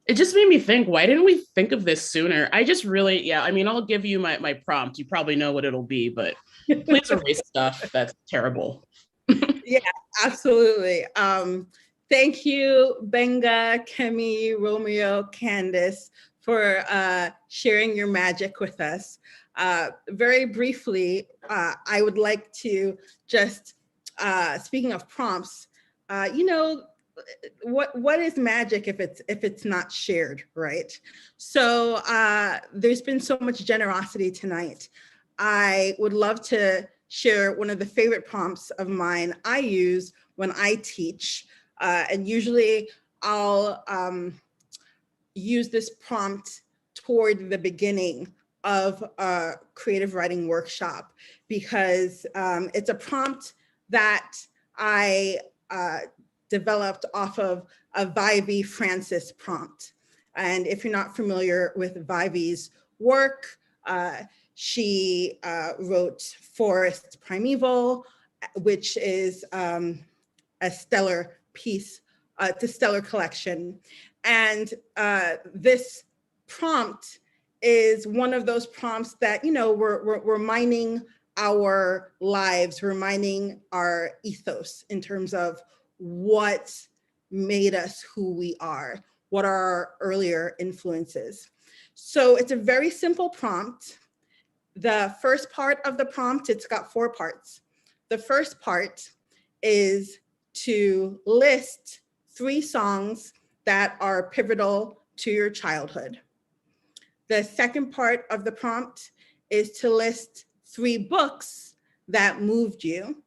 It just made me think, why didn't we think of this sooner? I just really, yeah, I mean, I'll give you my prompt. You probably know what it'll be, but please erase stuff that's terrible. Yeah, absolutely. Thank you, Gbenga, Kemi, Romeo, Candace, for sharing your magic with us. Very briefly, I would like to just, speaking of prompts, what is magic if it's not shared, right? So there's been so much generosity tonight. I would love to share one of the favorite prompts of mine I use when I teach. And usually I'll use this prompt toward the beginning of a creative writing workshop because it's a prompt that I developed off of a Vivi Francis prompt. And if you're not familiar with Vivi's work, she wrote Forest Primeval, which is a stellar piece, it's a stellar collection. And this prompt is one of those prompts that, we're reminding our lives, reminding our ethos in terms of what made us who we are, what are our earlier influences. So it's a very simple prompt. The first part of the prompt, it's got 4 parts. The first part is to list 3 songs that are pivotal to your childhood. The second part of the prompt is to list 3 books that moved you.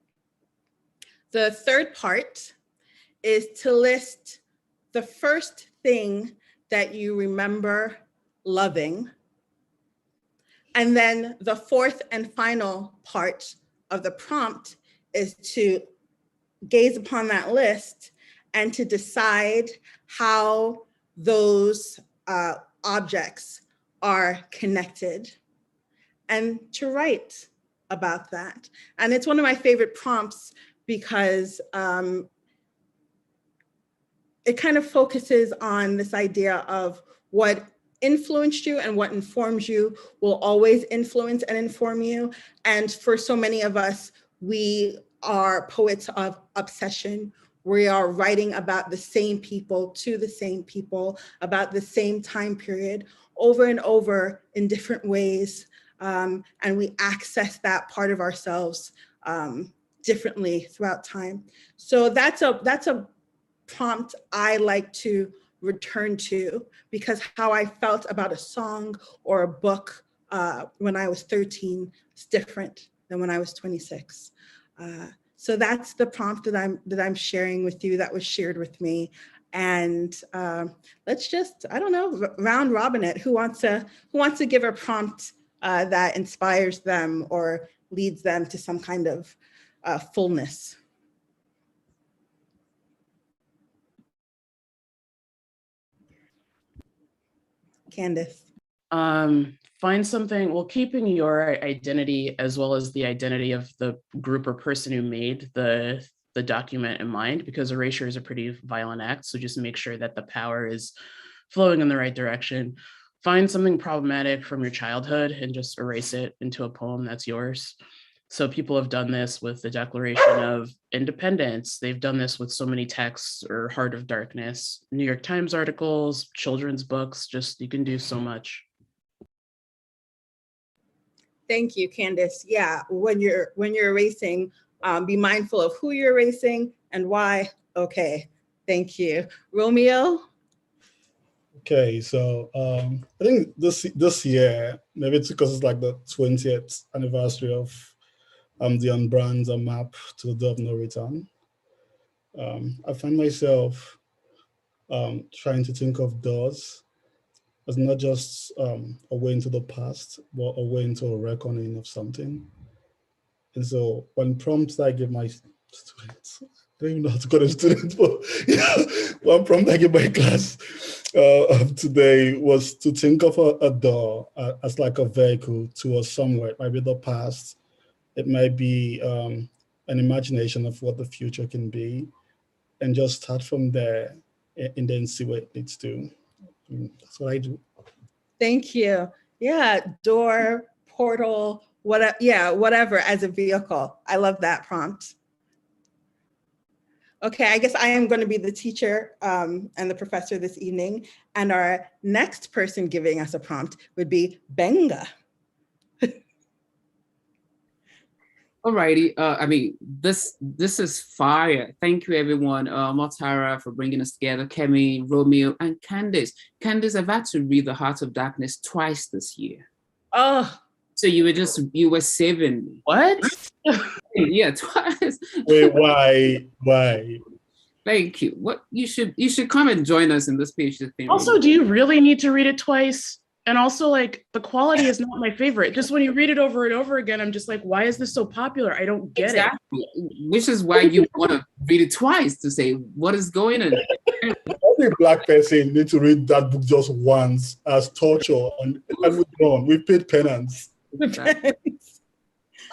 The third part is to list the first thing that you remember loving. And then the fourth and final part of the prompt is to gaze upon that list and to decide how those objects are connected, and to write about that. And it's one of my favorite prompts because it kind of focuses on this idea of what influenced you and what informs you will always influence and inform you. And for so many of us, we are poets of obsession. We are writing about the same people, to the same people, about the same time period, over and over in different ways. And we access that part of ourselves differently throughout time. So that's a prompt I like to return to, because how I felt about a song or a book when I was 13 is different than when I was 26. So that's the prompt that I'm sharing with you, that was shared with me. And let's just, I don't know, round robin it. Who wants to give a prompt that inspires them or leads them to some kind of fullness? Candace. Find something, well, keeping your identity as well as the identity of the group or person who made the document in mind, because erasure is a pretty violent act. So just make sure that the power is flowing in the right direction. Find something problematic from your childhood and just erase it into a poem that's yours. So people have done this with the Declaration of Independence. They've done this with so many texts, or Heart of Darkness, New York Times articles, children's books, just you can do so much. Thank you, Candace. Yeah, when you're erasing, be mindful of who you're erasing and why. Okay, thank you. Romeo? Okay, so I think this year, maybe it's because it's like the 20th anniversary of the Unbrand's map to the Day of No Return. I find myself trying to think of Dawes as not just a way into the past, but a way into a reckoning of something. And so when prompts I give my students, I don't even know how to call them students, but yeah, one prompt I give my class of today was to think of a door as like a vehicle towards somewhere. It might be the past, it might be an imagination of what the future can be, and just start from there and then see where it leads to. That's what I do. Thank you. Yeah, door, portal, whatever as a vehicle. I love that prompt. Okay, I guess I am going to be the teacher and the professor this evening. And our next person giving us a prompt would be Gbenga. Alrighty, I mean, this is fire. Thank you, everyone. Omotara for bringing us together, Kemi, Romeo, and Candace. Candace, I've had to read The Heart of Darkness twice this year. Oh. So you were saving me. What? Yeah, twice. Wait, why? Thank you. What you should come and join us in this page thing. Also, do you really need to read it twice? And also, like, the quality is not my favorite. Just when you read it over and over again, I'm just like, why is this so popular? I don't get it. Which is why you want to read it twice to say what is going on. Every Black person needs to read that book just once as torture, and we're done. We paid penance.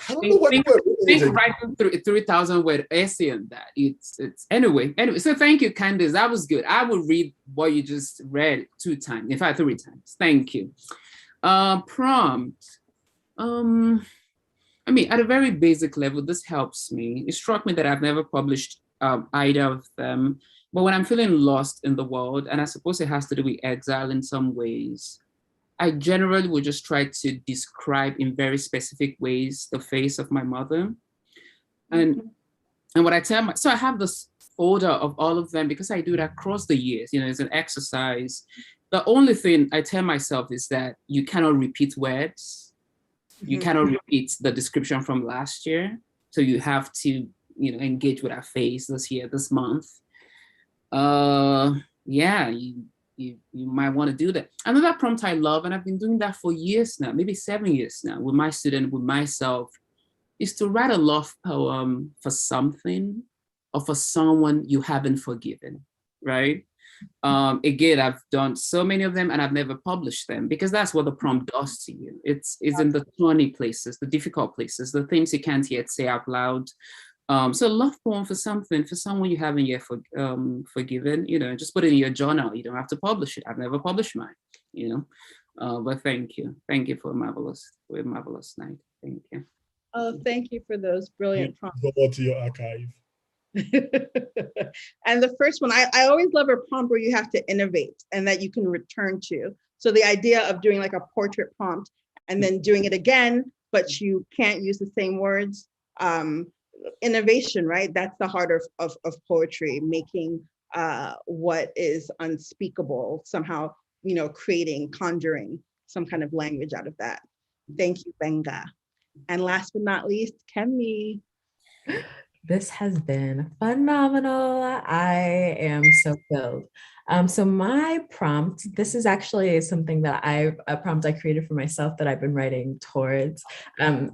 I don't know what think writing 3,000 word essay on that. It's anyway. So thank you, Candace. That was good. I will read what you just read 2 times, in fact 3 times. Thank you. Prompt. I mean, at a very basic level, this helps me. It struck me that I've never published either of them. But when I'm feeling lost in the world, and I suppose it has to do with exile in some ways, I generally would just try to describe in very specific ways the face of my mother. And what I tell so I have this folder of all of them because I do it across the years, it's an exercise. The only thing I tell myself is that you cannot repeat words. You cannot repeat the description from last year. So you have to, engage with our face this year, this month. You might want to do that. Another prompt I love, and I've been doing that for years now, maybe 7 years now, with my student, with myself, is to write a love poem for something or for someone you haven't forgiven, right? Again, I've done so many of them and I've never published them because that's what the prompt does to you. It's in the thorny places, the difficult places, the things you can't yet say out loud. So love poem for someone you haven't yet forgiven, just put it in your journal. You don't have to publish it. I've never published mine, but thank you for a marvelous night. Thank you. Oh, thank you for those brilliant prompts. Go to your archive. And the first one, I always love a prompt where you have to innovate and that you can return to. So the idea of doing like a portrait prompt and then doing it again, but you can't use the same words. Innovation, right? That's the heart of poetry, making what is unspeakable somehow, creating, conjuring some kind of language out of that. Thank you, Gbenga. And last but not least, Kemi. This has been phenomenal. I am so filled. So my prompt, this is actually something that a prompt I created for myself that I've been writing towards.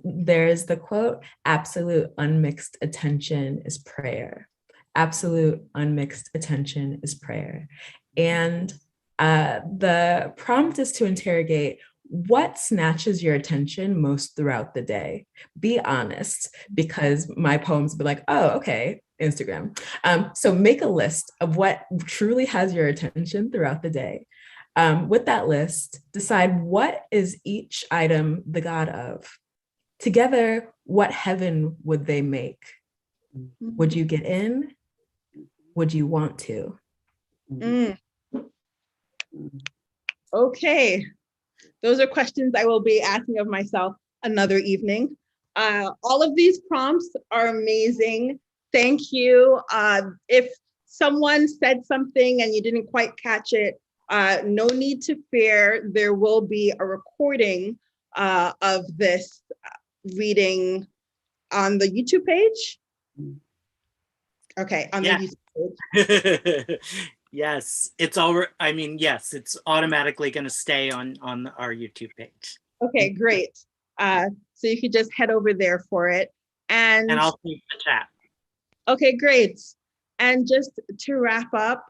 There's the quote, absolute unmixed attention is prayer. Absolute unmixed attention is prayer. And the prompt is to interrogate what snatches your attention most throughout the day. Be honest, because my poems be like, oh, okay, Instagram. So make a list of what truly has your attention throughout the day. With that list, decide what is each item the god of. Together, what heaven would they make? Would you get in? Would you want to? Okay. Those are questions I will be asking of myself another evening. All of these prompts are amazing. Thank you. If someone said something and you didn't quite catch it, no need to fear. There will be a recording of this reading on the YouTube page. Okay, on the YouTube page. Yes, it's it's automatically going to stay on our YouTube page. Okay, great. So you could just head over there for it. And I'll keep the chat. Okay, great. And just to wrap up,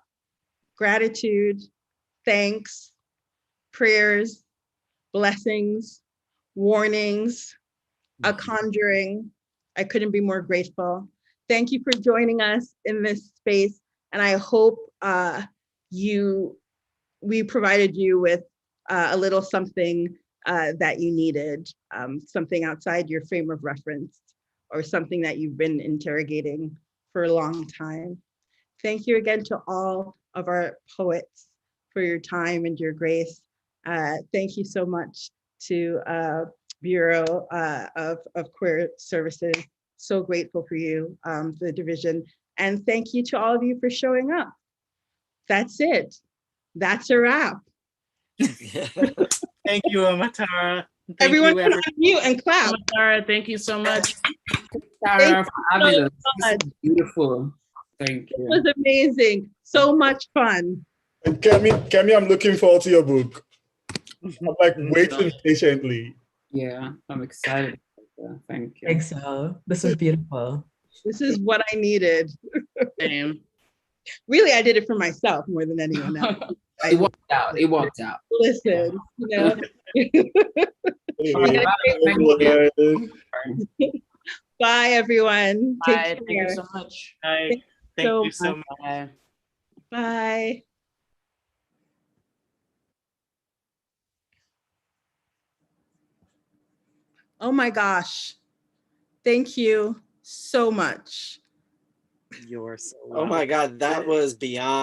gratitude, thanks, prayers, blessings, warnings, a conjuring. I couldn't be more grateful. Thank you for joining us in this space. And I hope we provided you with a little something that you needed, something outside your frame of reference or something that you've been interrogating for a long time. Thank you again to all of our poets for your time and your grace. Thank you so much to Bureau of Queer Services. So grateful for you, the division. And thank you to all of you for showing up. That's it. That's a wrap. Thank you, Omotara. Everyone can unmute and clap. Omotara, thank you so much. Tara, fabulous. This is beautiful. Thank you. It was amazing. So much fun. And Kemi, I'm looking forward to your book. I'm like waiting patiently. Yeah, I'm excited. Thank you. Exile. This was beautiful. This is what I needed. Same. Really, I did it for myself more than anyone else. It worked out. It worked out. Listen, Bye, everyone. Bye. Take Thank you care. so much. Bye. Thank you so much. Bye. Bye. Oh my gosh. Thank you so much. You're so Oh my God, that was beyond.